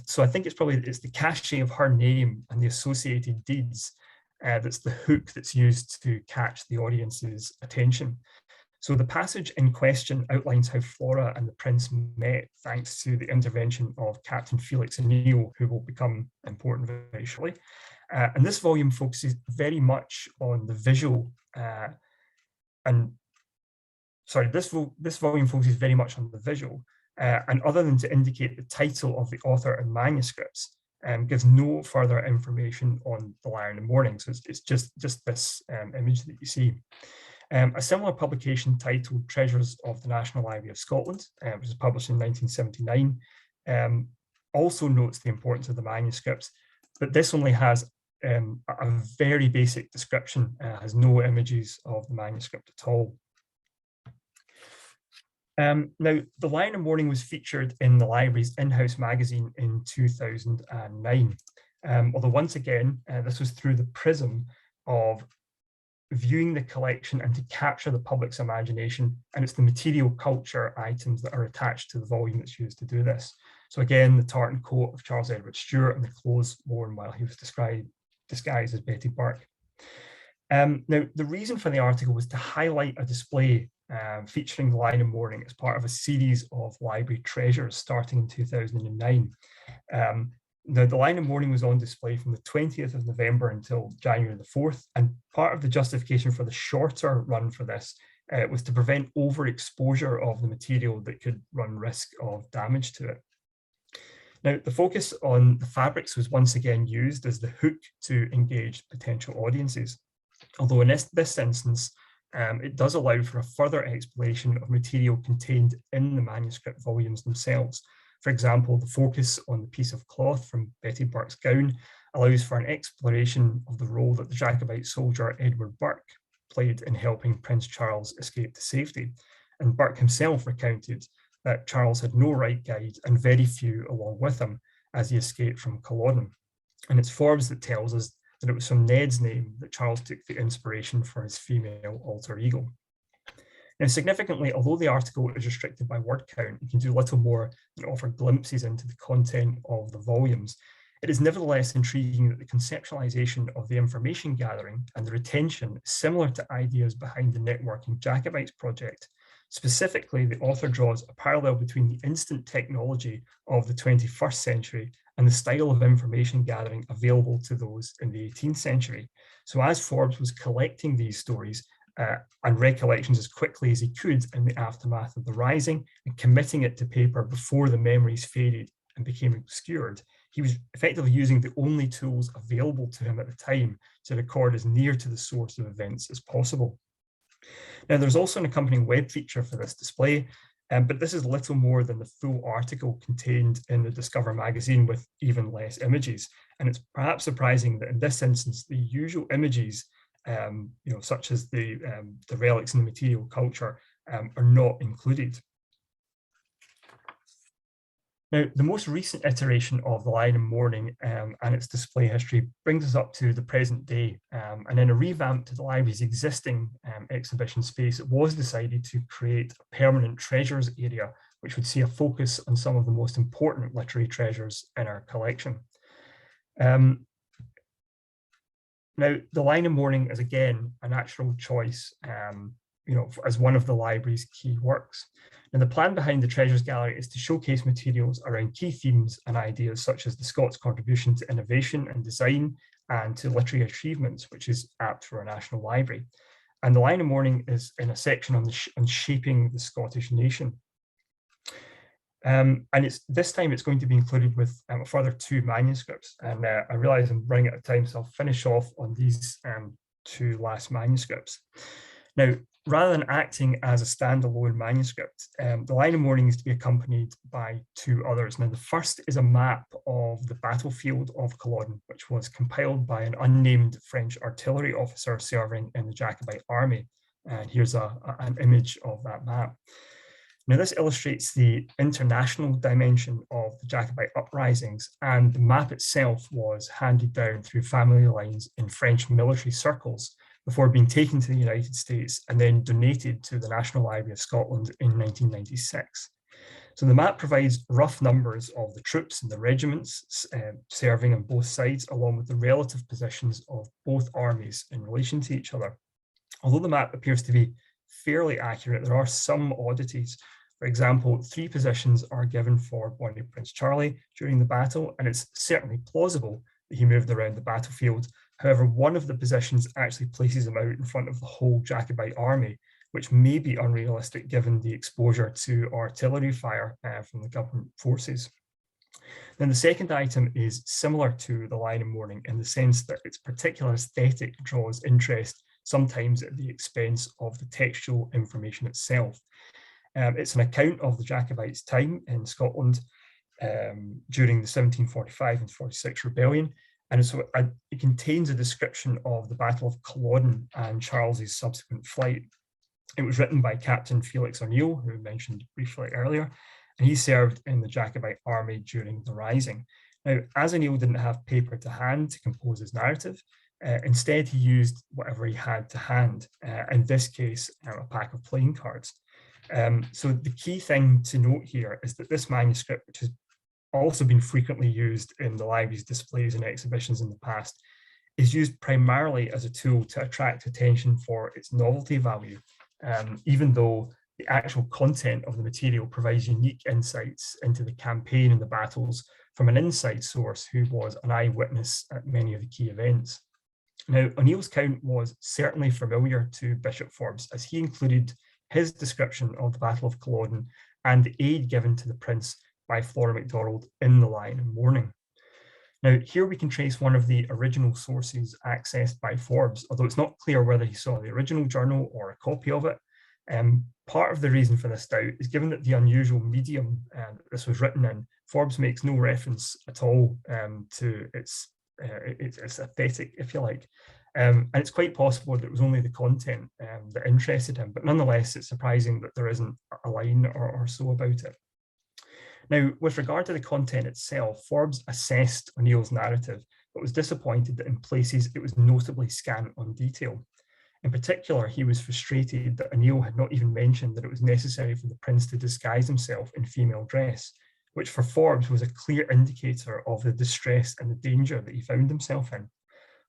So I think it's the cachet of her name and the associated deeds that's the hook that's used to catch the audience's attention. So the passage in question outlines how Flora and the prince met thanks to the intervention of Captain Felix O'Neill, who will become important very shortly. And this volume focuses very much on the visual this volume focuses very much on the visual, and other than to indicate the title of the author and manuscripts, gives no further information on the Line of Mourning. So it's just this image that you see. A similar publication titled Treasures of the National Library of Scotland, which was published in 1979, also notes the importance of the manuscripts, but this only has a very basic description, has no images of the manuscript at all. Now, the Line of Mourning was featured in the library's in-house magazine in 2009, although once again, this was through the prism of viewing the collection and to capture the public's imagination, and it's the material culture items that are attached to the volume that's used to do this. So again, the tartan coat of Charles Edward Stewart and the clothes worn while he was disguised as Betty Burke. Now, the reason for the article was to highlight a display featuring the Line of Mourning as part of a series of library treasures starting in 2009. Now, the Line of Mourning was on display from the 20th of November until January the 4th, and part of the justification for the shorter run for this was to prevent overexposure of the material that could run risk of damage to it. Now, the focus on the fabrics was once again used as the hook to engage potential audiences, although in this instance, it does allow for a further exploration of material contained in the manuscript volumes themselves. For example, the focus on the piece of cloth from Betty Burke's gown allows for an exploration of the role that the Jacobite soldier Edward Burke played in helping Prince Charles escape to safety. And Burke himself recounted that Charles had no right guide and very few along with him as he escaped from Culloden. And it's Forbes that tells us that it was from Ned's name that Charles took the inspiration for his female alter ego. Now, significantly, although the article is restricted by word count, it can do little more than offer glimpses into the content of the volumes. It is nevertheless intriguing that the conceptualization of the information gathering and the retention is similar to ideas behind the networking Jacobites project. Specifically, the author draws a parallel between the instant technology of the 21st century and the style of information gathering available to those in the 18th century. So as Forbes was collecting these stories and recollections as quickly as he could in the aftermath of the Rising and committing it to paper before the memories faded and became obscured, he was effectively using the only tools available to him at the time to record as near to the source of events as possible. Now, there's also an accompanying web feature for this display, but this is little more than the full article contained in the Discover magazine with even less images. And it's perhaps surprising that in this instance, the usual images, such as the relics and the material culture, are not included. Now, the most recent iteration of the Line of Mourning and its display history brings us up to the present day. And in a revamp to the library's existing exhibition space, it was decided to create a permanent treasures area, which would see a focus on some of the most important literary treasures in our collection. Now, the Line of Mourning is again a natural choice, as one of the library's key works. And the plan behind the Treasures Gallery is to showcase materials around key themes and ideas such as the Scots' contribution to innovation and design and to literary achievements, which is apt for a national library. And the Line of Mourning is in a section on shaping the Scottish nation. And this time it's going to be included with a further 2 manuscripts. And I realize I'm running out of time, so I'll finish off on these 2 last manuscripts. Now, rather than acting as a standalone manuscript, the Line of Mourning is to be accompanied by 2 others. Now, the first is a map of the battlefield of Culloden, which was compiled by an unnamed French artillery officer serving in the Jacobite army. And here's an image of that map. Now, this illustrates the international dimension of the Jacobite uprisings, and the map itself was handed down through family lines in French military circles before being taken to the United States and then donated to the National Library of Scotland in 1996. So the map provides rough numbers of the troops and the regiments serving on both sides, along with the relative positions of both armies in relation to each other. Although the map appears to be fairly accurate, there are some oddities. For example, 3 positions are given for Bonnie Prince Charlie during the battle, and it's certainly plausible that he moved around the battlefield. However, one of the positions actually places him out in front of the whole Jacobite army, which may be unrealistic given the exposure to artillery fire from the government forces. Then the second item is similar to the Line of Mourning in the sense that its particular aesthetic draws interest, sometimes at the expense of the textual information itself. It's an account of the Jacobites' time in Scotland during the 1745 and 46 rebellion, and so it contains a description of the Battle of Culloden and Charles's subsequent flight. It was written by Captain Felix O'Neill, who we mentioned briefly earlier, and he served in the Jacobite army during the Rising. Now, as O'Neill didn't have paper to hand to compose his narrative, instead he used whatever he had to hand, in this case, a pack of playing cards. So the key thing to note here is that this manuscript, which has also been frequently used in the library's displays and exhibitions in the past, is used primarily as a tool to attract attention for its novelty value, even though the actual content of the material provides unique insights into the campaign and the battles from an inside source who was an eyewitness at many of the key events. Now, ONeills Count was certainly familiar to Bishop Forbes, as he included his description of the Battle of Culloden and the aid given to the prince by Flora MacDonald in the Line of Mourning. Now, here we can trace one of the original sources accessed by Forbes, although it's not clear whether he saw the original journal or a copy of it. Part of the reason for this doubt is given that the unusual medium that this was written in, Forbes makes no reference at all to its aesthetic, if you like. And it's quite possible that it was only the content that interested him, but nonetheless, it's surprising that there isn't a line or so about it. Now, with regard to the content itself, Forbes assessed O'Neill's narrative, but was disappointed that in places it was notably scant on detail. In particular, he was frustrated that O'Neill had not even mentioned that it was necessary for the prince to disguise himself in female dress, which for Forbes was a clear indicator of the distress and the danger that he found himself in.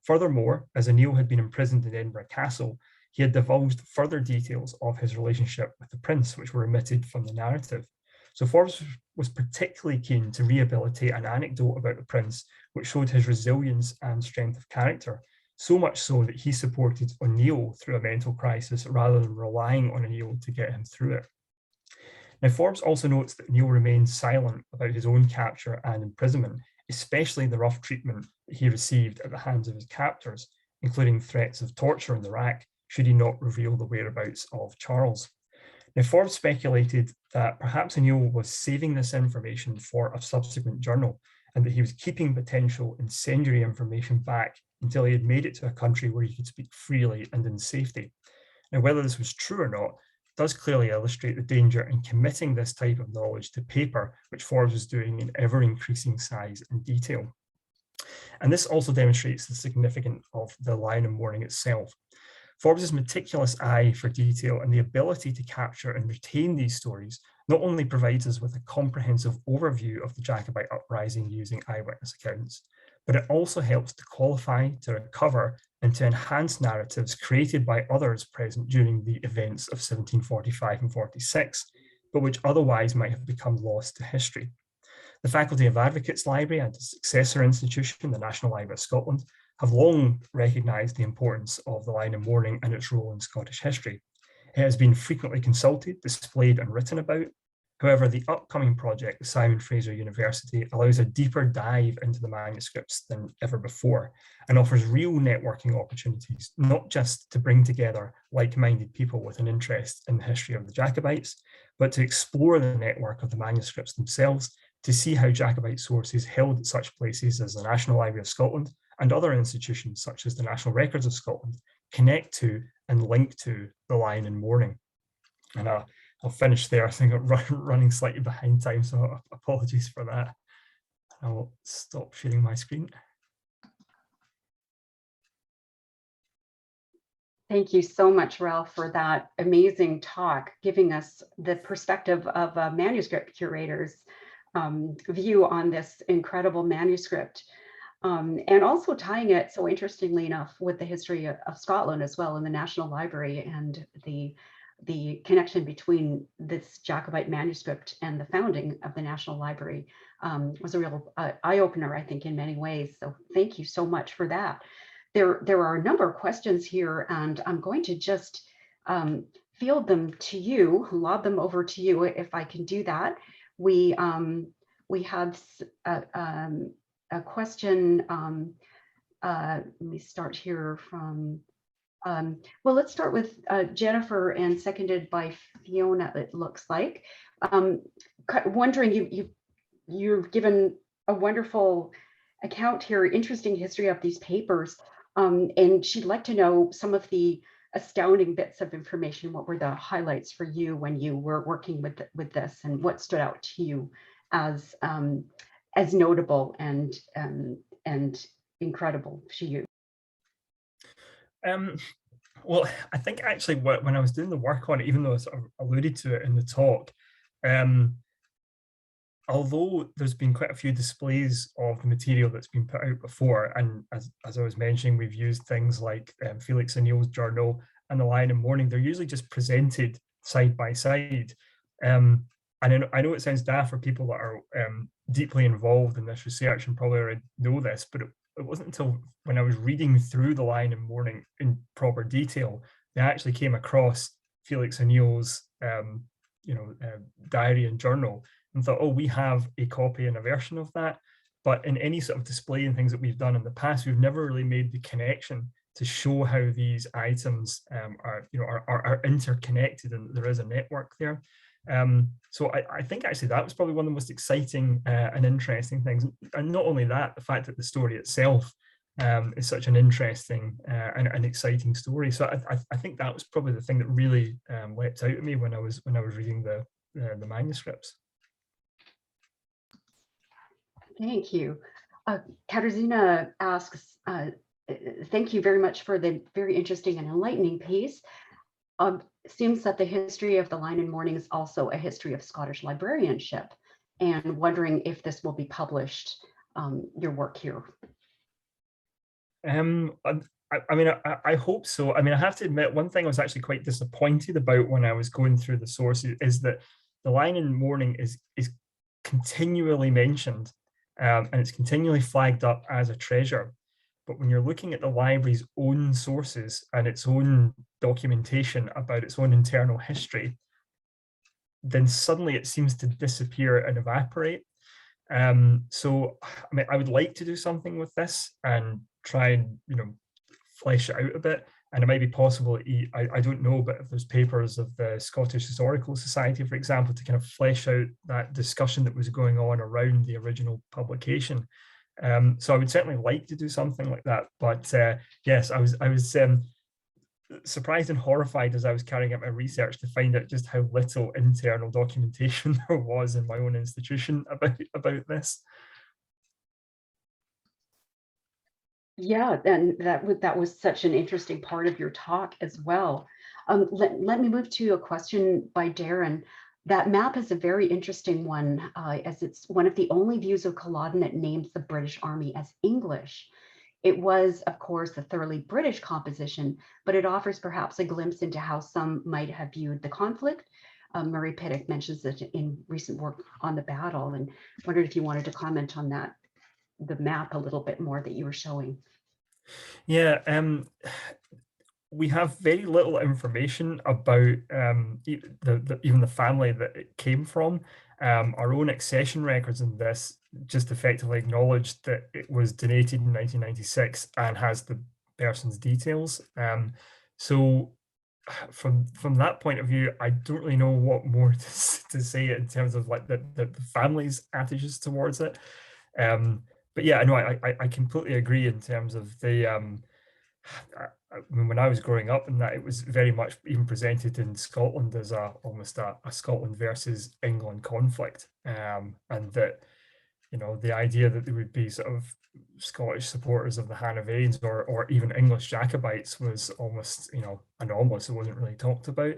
Furthermore, as O'Neill had been imprisoned in Edinburgh Castle, he had divulged further details of his relationship with the prince, which were omitted from the narrative. So Forbes was particularly keen to rehabilitate an anecdote about the prince, which showed his resilience and strength of character, so much so that he supported O'Neill through a mental crisis rather than relying on O'Neill to get him through it. Now, Forbes also notes that O'Neill remained silent about his own capture and imprisonment, especially the rough treatment that he received at the hands of his captors, including threats of torture in the rack should he not reveal the whereabouts of Charles. Now, Forbes speculated that perhaps O'Neill was saving this information for a subsequent journal, and that he was keeping potential incendiary information back until he had made it to a country where he could speak freely and in safety. Now, whether this was true or not, does clearly illustrate the danger in committing this type of knowledge to paper, which Forbes was doing in ever increasing size and detail. And this also demonstrates the significance of the Line of Mourning itself. Forbes's meticulous eye for detail and the ability to capture and retain these stories not only provides us with a comprehensive overview of the Jacobite uprising using eyewitness accounts, but it also helps to qualify, to recover, and to enhance narratives created by others present during the events of 1745 and 46, but which otherwise might have become lost to history. The Faculty of Advocates Library and its successor institution, the National Library of Scotland, have long recognised the importance of the Line of Mourning and its role in Scottish history. It has been frequently consulted, displayed and written about. However, the upcoming project, the Simon Fraser University, allows a deeper dive into the manuscripts than ever before and offers real networking opportunities, not just to bring together like-minded people with an interest in the history of the Jacobites, but to explore the network of the manuscripts themselves to see how Jacobite sources held at such places as the National Library of Scotland and other institutions such as the National Records of Scotland connect to and link to the Line of Mourning. And I'll finish there. I think I'm running slightly behind time, so apologies for that. I'll stop sharing my screen. Thank you so much, Ralph, for that amazing talk, giving us the perspective of a manuscript curator's view on this incredible manuscript. And also tying it, so interestingly enough, with the history of Scotland as well in the National Library and the connection between this Jacobite manuscript and the founding of the National Library was a real eye-opener, I think, in many ways. So thank you so much for that. There are a number of questions here, and I'm going to just field them to you, lob them over to you if I can do that. We have a question. Let me start here from, well, let's start with Jennifer and seconded by Fiona, it looks like. Wondering, you've given a wonderful account here, interesting history of these papers, and she'd like to know some of the astounding bits of information. What were the highlights for you when you were working with this, and what stood out to you as notable and incredible to you? Well, I think actually when I was doing the work on it, even though I sort of alluded to it in the talk, although there's been quite a few displays of the material that's been put out before, and as I was mentioning, we've used things like Felix O'Neill's journal and the Line of Mourning. They're usually just presented side by side. And I know it sounds daft for people that are deeply involved in this research and probably already know this, but it wasn't until when I was reading through the Line of Mourning in proper detail that I actually came across Felix O'Neill's diary and journal and thought, oh, we have a copy and a version of that. But in any sort of display and things that we've done in the past, we've never really made the connection to show how these items are interconnected and there is a network there. So I think actually that was probably one of the most exciting and interesting things. And not only that, the fact that the story itself is such an interesting and an exciting story. So I think that was probably the thing that really leapt out at me when I was reading the manuscripts. Thank you. Katarzyna asks, thank you very much for the very interesting and enlightening piece. Seems that the history of the Line of Mourning is also a history of Scottish librarianship, and wondering if this will be published, your work here. I hope so. I mean, I have to admit, one thing I was actually quite disappointed about when I was going through the sources is that the Line of Mourning is continually mentioned, and it's continually flagged up as a treasure. But when you're looking at the library's own sources and its own documentation about its own internal history, then suddenly it seems to disappear and evaporate. So, I mean, I would like to do something with this and try and, flesh it out a bit. And it might be possible, I don't know, but if there's papers of the Scottish Historical Society, for example, to kind of flesh out that discussion that was going on around the original publication. So I would certainly like to do something like that. But yes, I was surprised and horrified as I was carrying out my research to find out just how little internal documentation there was in my own institution about this. Yeah, and that was such an interesting part of your talk as well. Let me move to a question by Darren. That map is a very interesting one, as it's one of the only views of Culloden that names the British Army as English. It was, of course, a thoroughly British composition, but it offers perhaps a glimpse into how some might have viewed the conflict. Murray Pittock mentions it in recent work on the battle, and wondered if you wanted to comment on that, the map a little bit more that you were showing. Yeah, we have very little information about even the family that it came from. Our own accession records in this just effectively acknowledged that it was donated in 1996 and has the person's details. So from that point of view, I don't really know what more to say in terms of like the family's attitudes towards it. But yeah, no, I completely agree in terms of the I mean, when I was growing up, and that it was very much even presented in Scotland as almost a Scotland versus England conflict, and that, you know, the idea that there would be sort of Scottish supporters of the Hanoverians or even English Jacobites was almost, you know, anomalous. It wasn't really talked about,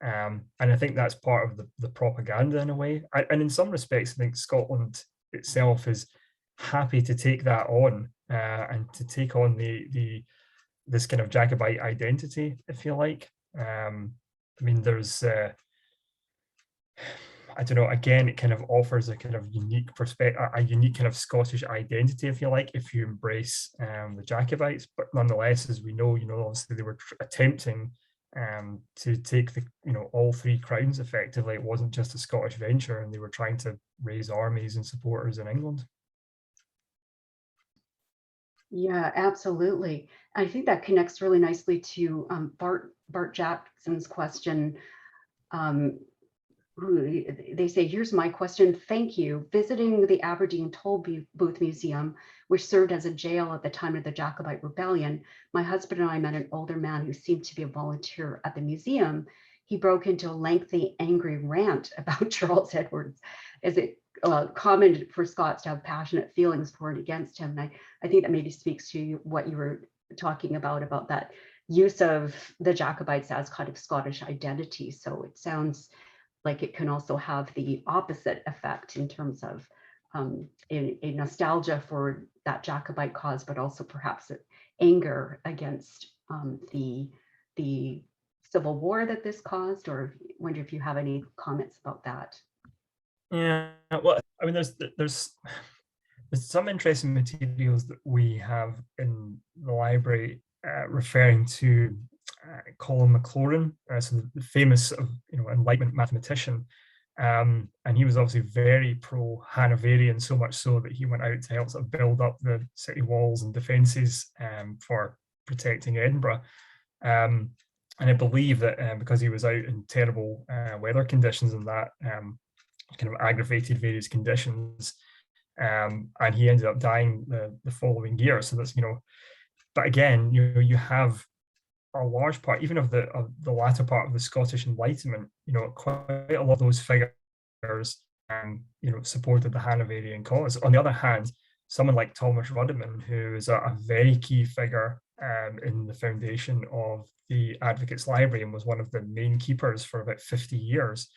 and I think that's part of the propaganda in a way. And in some respects, I think Scotland itself is happy to take that on, and to take on this kind of Jacobite identity, if you like. I mean, there's, I don't know, again, it kind of offers a kind of unique perspective, a unique kind of Scottish identity, if you like, if you embrace the Jacobites. But nonetheless, as we know, you know, obviously they were attempting to take the, you know, all three crowns effectively. It wasn't just a Scottish venture, and they were trying to raise armies and supporters in England. Yeah, absolutely. I think that connects really nicely to Bart Jackson's question. They say, here's my question. Thank you. Visiting the Aberdeen Toll Booth Museum, which served as a jail at the time of the Jacobite Rebellion, my husband and I met an older man who seemed to be a volunteer at the museum. He broke into a lengthy, angry rant about Charles Edwards, as it common for Scots to have passionate feelings for and against him. And I think that maybe speaks to what you were talking about that use of the Jacobites as kind of Scottish identity. So it sounds like it can also have the opposite effect in terms of a nostalgia for that Jacobite cause, but also perhaps anger against the Civil War that this caused. Or wonder if you have any comments about that. Yeah, well, I mean, there's some interesting materials that we have in the library referring to Colin Maclaurin, so the famous, you know, Enlightenment mathematician, and he was obviously very pro-Hanoverian, so much so that he went out to help sort of build up the city walls and defences for protecting Edinburgh. And I believe that because he was out in terrible weather conditions and that kind of aggravated various conditions, and he ended up dying the following year. So that's, you know, but again, you have a large part, even of the latter part of the Scottish Enlightenment, you know, quite a lot of those figures, you know, supported the Hanoverian cause. On the other hand, someone like Thomas Ruddiman, who is a very key figure in the foundation of the Advocates Library and was one of the main keepers for about 50 years,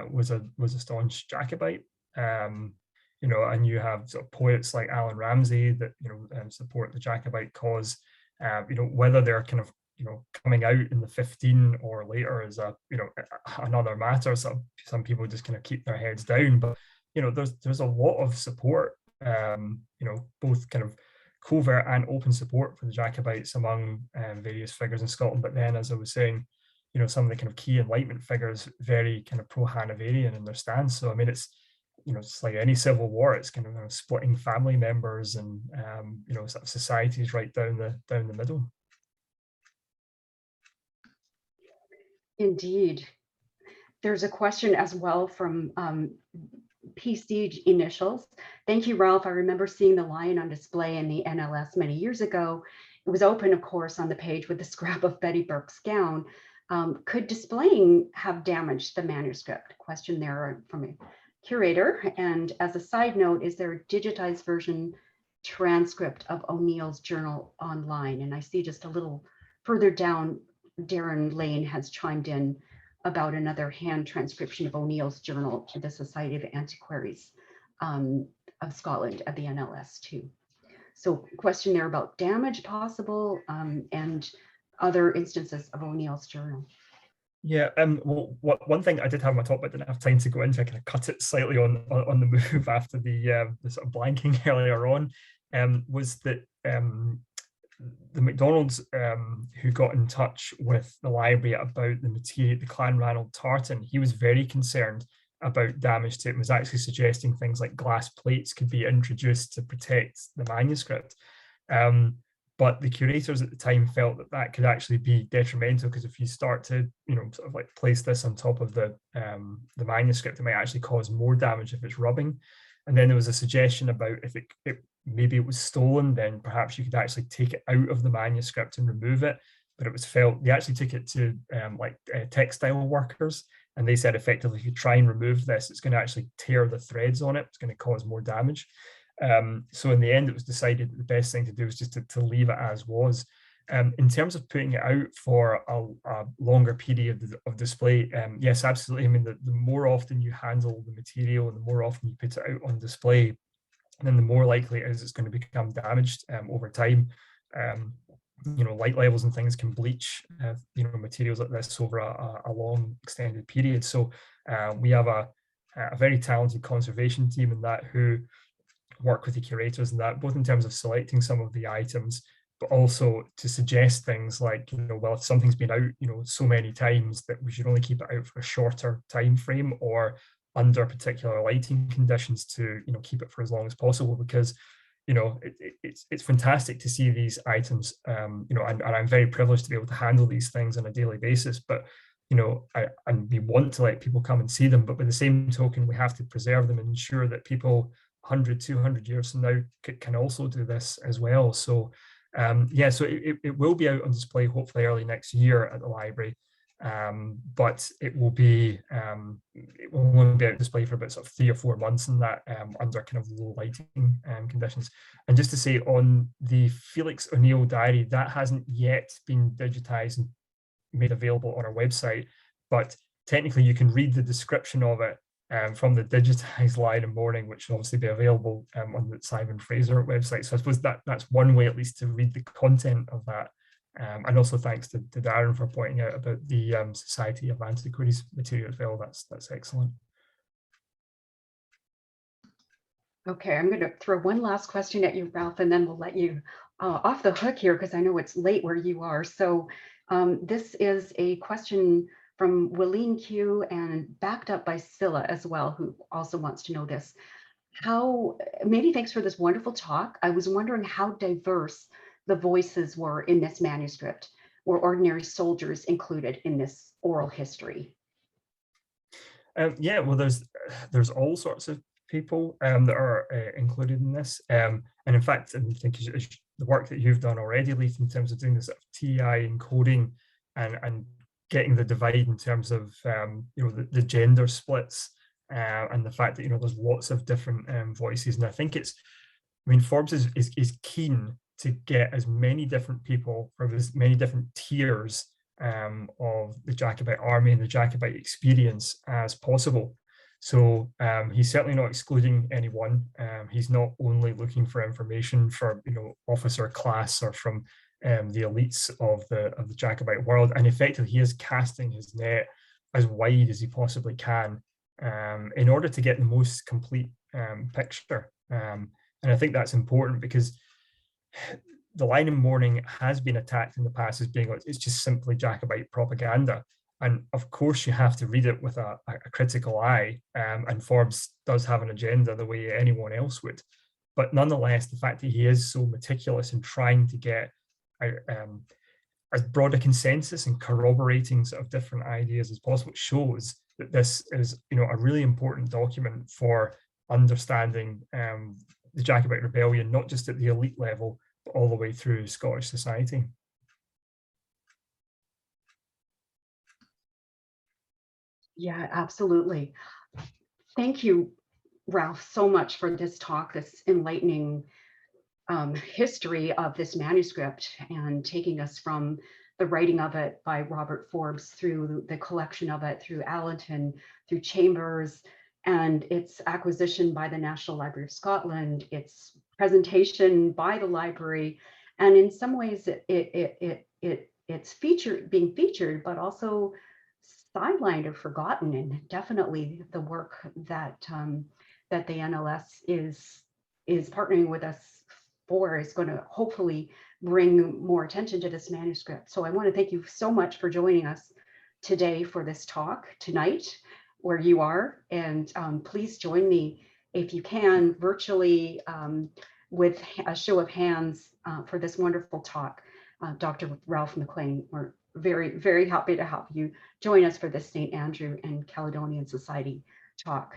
was a staunch Jacobite. You know, and you have sort of poets like Alan Ramsay that, you know, support the Jacobite cause. You know, whether they're kind of, you know, coming out in the 15 or later is you know, another matter. So some people just kind of keep their heads down, but, you know, there's a lot of support, you know, both kind of covert and open support for the Jacobites among various figures in Scotland. But then, as I was saying, you know, some of the kind of key Enlightenment figures very kind of pro-Hanoverian in their stance. So I mean, it's, you know, it's like any civil war, it's kind of, you know, splitting family members and you know, sort of societies right down the middle. Indeed. There's a question as well from PC Initials. Thank you, Ralph. I remember seeing the Lion on display in the NLS many years ago. was open, of course, on the page with the scrap of Betty Burke's gown. Could displaying have damaged the manuscript? Question there from a curator. And as a side note, is there a digitized version transcript of ONeills journal online? And I see just a little further down, Darren Lane has chimed in about another hand transcription of ONeills journal to the Society of Antiquaries of Scotland at the NLS too. So question there about damage possible and other instances of ONeills journal. Yeah, well, one thing I did have in my talk, but didn't have time to go into, I kind of cut it slightly on the move after the sort of blanking earlier on, was that the McDonald's who got in touch with the library about the material, the Clanranald tartan, he was very concerned about damage to it and was actually suggesting things like glass plates could be introduced to protect the manuscript. But the curators at the time felt that that could actually be detrimental, because if you start to, sort of like place this on top of the manuscript, it might actually cause more damage if it's rubbing. And then there was a suggestion about if maybe it was stolen, then perhaps you could actually take it out of the manuscript and remove it. But it was felt, they actually took it to textile workers, and they said effectively, if you try and remove this, it's going to actually tear the threads on it. It's going to cause more damage. So in the end, it was decided that the best thing to do was just to leave it as was. In terms of putting it out for a longer period of display, yes, absolutely. I mean, the more often you handle the material and the more often you put it out on display, then the more likely it is it's going to become damaged over time. Light levels and things can bleach, materials like this over a long extended period. So we have a very talented conservation team in that who work with the curators and that, both in terms of selecting some of the items, but also to suggest things like, well, if something's been out, so many times, that we should only keep it out for a shorter time frame, or under particular lighting conditions to, keep it for as long as possible, because it's fantastic to see these items, and I'm very privileged to be able to handle these things on a daily basis, but and we want to let people come and see them, but by the same token, we have to preserve them and ensure that people 100, 200 years from now can also do this as well. So yeah, so it will be out on display hopefully early next year at the library, but it will only be out on display for about sort of 3 or 4 months, and that under kind of low lighting conditions. And just to say, on the Felix O'Neill diary, that hasn't yet been digitized and made available on our website, but technically you can read the description of it from the digitized Line of Mourning, which will obviously be available on the Simon Fraser website. So I suppose that's one way at least to read the content of that. And also thanks to Darren for pointing out about the Society of Antiquaries material as well. That's excellent. Okay, I'm going to throw one last question at you, Ralph, and then we'll let you off the hook here, because I know it's late where you are. So this is a question from Willeen Q and backed up by Scylla as well, who also wants to know this. Many thanks for this wonderful talk. I was wondering how diverse the voices were in this manuscript. Were ordinary soldiers included in this oral history? Yeah, well, there's all sorts of people that are included in this. And in fact, I think the work that you've done already, Leith, in terms of doing this sort of TI encoding and getting the divide in terms of the gender splits and the fact that there's lots of different voices. And I think Forbes is keen to get as many different people from as many different tiers of the Jacobite army and the Jacobite experience as possible. So he's certainly not excluding anyone. He's not only looking for information for officer class or from the elites of the Jacobite world, and effectively he is casting his net as wide as he possibly can in order to get the most complete picture. And I think that's important, because the Line of Mourning has been attacked in the past as being it's just simply Jacobite propaganda. And of course, you have to read it with a critical eye. And Forbes does have an agenda the way anyone else would. But nonetheless, the fact that he is so meticulous in trying to get as broad a consensus and corroborating sort of different ideas as possible shows that this is a really important document for understanding the Jacobite rebellion, not just at the elite level, all the way through Scottish society. Yeah, absolutely. Thank you, Ralph, so much for this talk, this enlightening history of this manuscript, and taking us from the writing of it by Robert Forbes through the collection of it through Allenton, through Chambers, and its acquisition by the National Library of Scotland, its presentation by the library, and in some ways it's being featured, but also sidelined or forgotten. And definitely the work that that the NLS is partnering with us for is going to hopefully bring more attention to this manuscript. So I want to thank you so much for joining us today for this talk tonight, where you are, and please join me if you can virtually with a show of hands for this wonderful talk. Dr. Ralph Mclean, we're very, very happy to have you join us for this St. Andrew and Caledonian Society talk.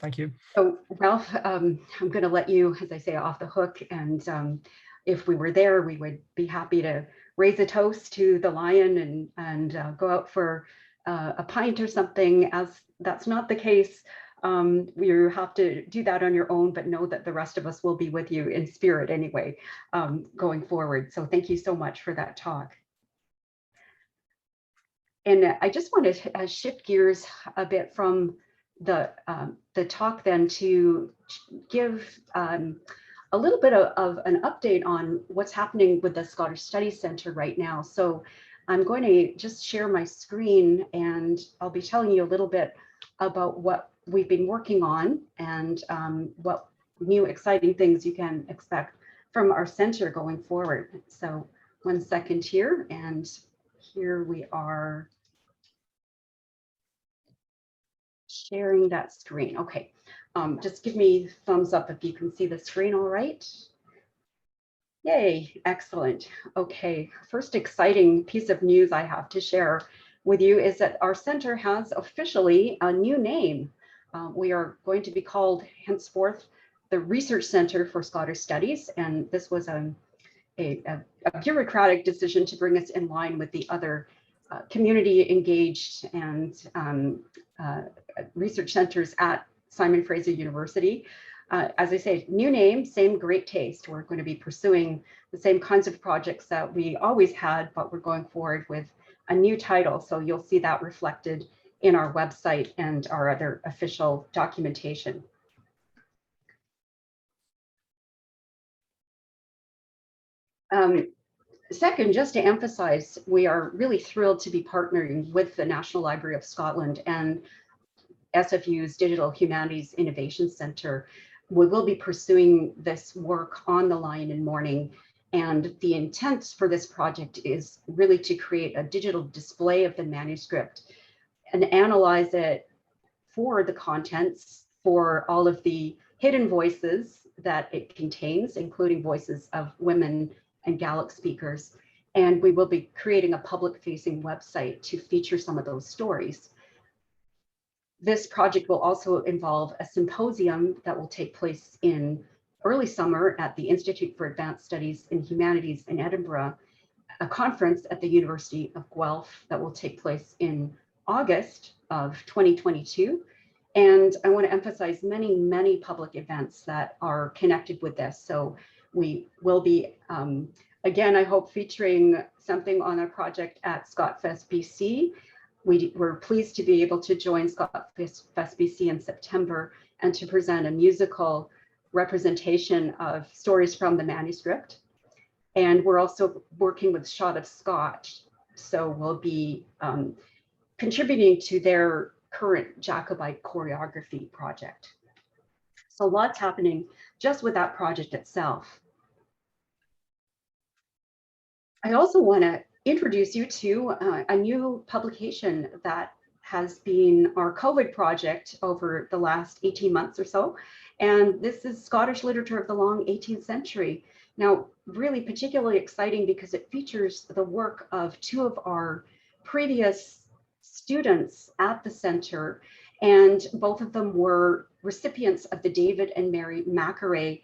Thank you. So Ralph, I'm going to let you, as I say, off the hook. And if we were there, we would be happy to raise a toast to the Lion and go out for a pint or something. As that's not the case, you have to do that on your own, but know that the rest of us will be with you in spirit anyway, going forward. So thank you so much for that talk. And I just want to shift gears a bit from the talk then to give a little bit of an update on what's happening with the Scottish Studies Centre right now. So I'm going to just share my screen, and I'll be telling you a little bit about what we've been working on and what new exciting things you can expect from our centre going forward. So 1 second here, and here we are. Sharing that screen. Okay, just give me thumbs up if you can see the screen all right. Yay, excellent. Okay, first exciting piece of news I have to share with you is that our center has officially a new name. We are going to be called henceforth the Research Centre for Scottish Studies, and this was a bureaucratic decision to bring us in line with the other community engaged and research centers at Simon Fraser University. As I say, new name, same great taste. We're going to be pursuing the same kinds of projects that we always had, but we're going forward with a new title. So you'll see that reflected in our website and our other official documentation. Second, just to emphasize, we are really thrilled to be partnering with the National Library of Scotland and SFU's Digital Humanities Innovation Centre. We will be pursuing this work on the Line of Mourning, and the intent for this project is really to create a digital display of the manuscript and analyze it for the contents, for all of the hidden voices that it contains, including voices of women and Gaelic speakers. And we will be creating a public-facing website to feature some of those stories. This project will also involve a symposium that will take place in early summer at the Institute for Advanced Studies in Humanities in Edinburgh, a conference at the University of Guelph that will take place in August of 2022. And I want to emphasize many, many public events that are connected with this. So we will be, again, I hope, featuring something on our project at ScotFest BC. We're pleased to be able to join ScotFest BC in September and to present a musical representation of stories from the manuscript. And we're also working with Shot of Scotch. So we'll be contributing to their current Jacobite choreography project. So lots happening just with that project itself. I also want to introduce you to a new publication that has been our COVID project over the last 18 months or so. And this is Scottish Literature of the Long 18th Century. Now, really particularly exciting because it features the work of two of our previous students at the center, and both of them were recipients of the David and Mary Mackeray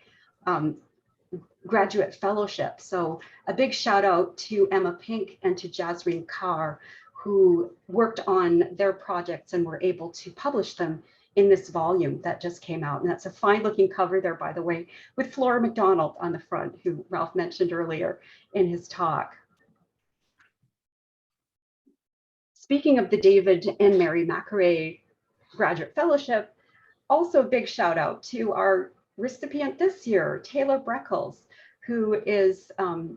graduate fellowship. So a big shout out to Emma Pink and to Jasmine Carr, who worked on their projects and were able to publish them in this volume that just came out. And that's a fine looking cover there, by the way, with Flora McDonald on the front, who Ralph mentioned earlier in his talk. Speaking of the David and Mary Macrae Graduate Fellowship, also a big shout out to our recipient this year, Taylor Breckles, who is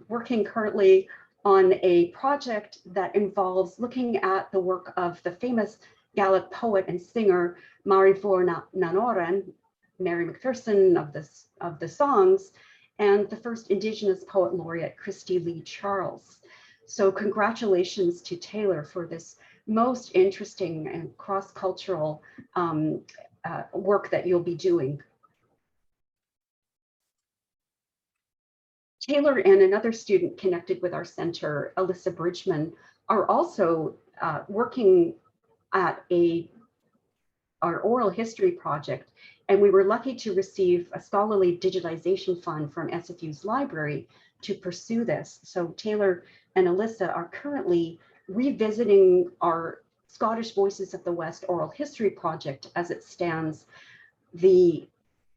working currently on a project that involves looking at the work of the famous Gaelic poet and singer Mary Fór Nanoran, Mary McPherson of the songs, and the first Indigenous poet laureate, Christy Lee Charles. So congratulations to Taylor for this most interesting and cross-cultural work that you'll be doing. Taylor and another student connected with our center, Alyssa Bridgman, are also working at our oral history project, and we were lucky to receive a scholarly digitization fund from SFU's library to pursue this. So Taylor and Alyssa are currently revisiting our Scottish Voices of the West oral history project as it stands. The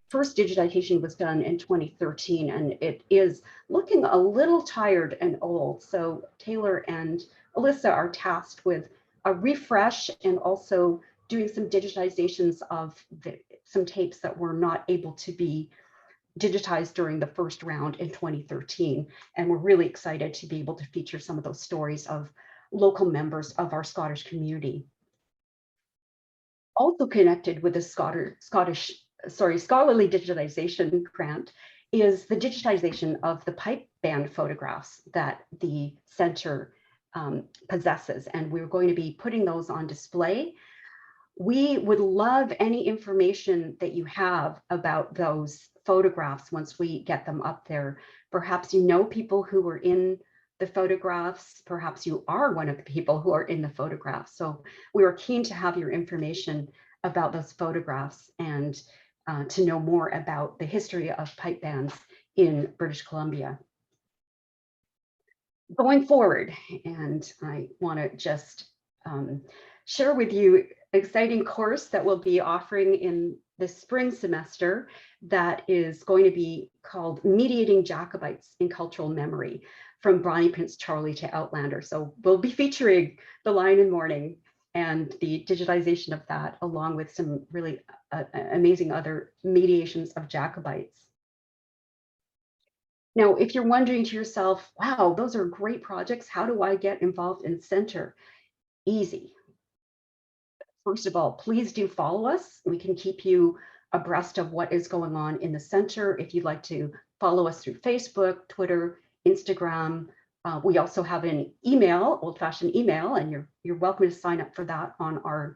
first digitization was done in 2013, and it is looking a little tired and old. So Taylor and Alyssa are tasked with a refresh and also doing some digitizations of some tapes that were not able to be digitized during the first round in 2013. And we're really excited to be able to feature some of those stories of local members of our Scottish community. Also connected with the scholarly digitization grant is the digitization of the pipe band photographs that the center possesses, and we're going to be putting those on display. We would love any information that you have about those photographs once we get them up there. Perhaps you know people who were in the photographs, perhaps you are one of the people who are in the photographs. So we are keen to have your information about those photographs and to know more about the history of pipe bands in British Columbia. Going forward, and I want to just share with you an exciting course that we'll be offering in the spring semester that is going to be called Mediating Jacobites in Cultural Memory, from Bonnie Prince Charlie to Outlander. So we'll be featuring the Line of Mourning and the digitization of that, along with some really amazing other mediations of Jacobites. Now, if you're wondering to yourself, wow, those are great projects, how do I get involved in Center? Easy. First of all, please do follow us. We can keep you abreast of what is going on in the center. If you'd like to follow us through Facebook, Twitter, Instagram, we also have an email, old-fashioned email, and you're welcome to sign up for that on our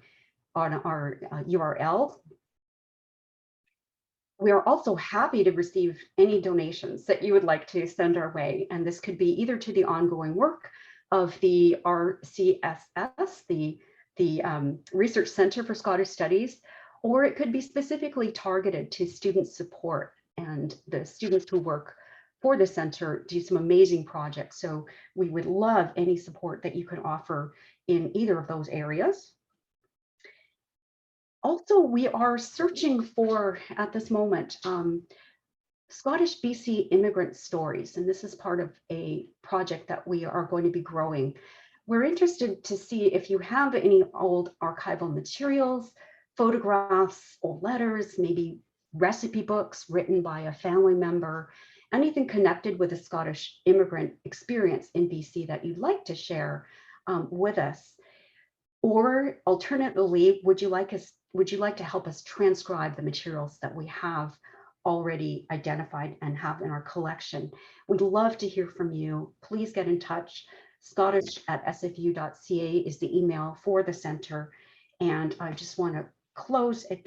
URL. We are also happy to receive any donations that you would like to send our way, and this could be either to the ongoing work of the RCSS, the Research Center for Scottish Studies, or it could be specifically targeted to student support, and the students who work for the center do some amazing projects. So we would love any support that you can offer in either of those areas. Also, we are searching for, at this moment, Scottish BC immigrant stories, and this is part of a project that we are going to be growing. We're interested to see if you have any old archival materials, photographs, old letters, maybe recipe books written by a family member, anything connected with a Scottish immigrant experience in BC that you'd like to share with us. Or alternatively, would you like to help us transcribe the materials that we have already identified and have in our collection? We'd love to hear from you. Please get in touch. Scottish@sfu.ca is the email for the center. And I just want to close at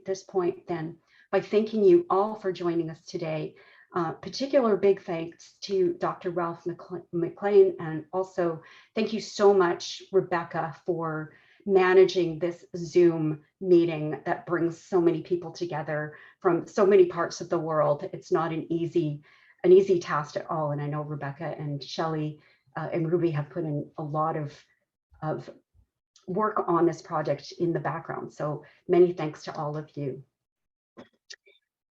this point then by thanking you all for joining us today. Particular big thanks to Dr. Ralph Mclean, and also thank you so much, Rebecca, for managing this Zoom meeting that brings so many people together from so many parts of the world. It's not an easy an easy task at all. And I know Rebecca and Shelley and Ruby have put in a lot of work on this project in the background. So many thanks to all of you.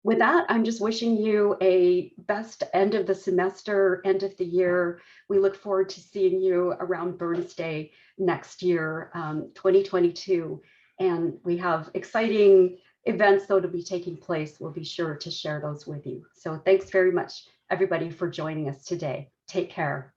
With that, I'm just wishing you a best end of the semester, end of the year. We look forward to seeing you around Burns Day next year, 2022. And we have exciting events that will be taking place. We'll be sure to share those with you. So thanks very much, everybody, for joining us today. Take care.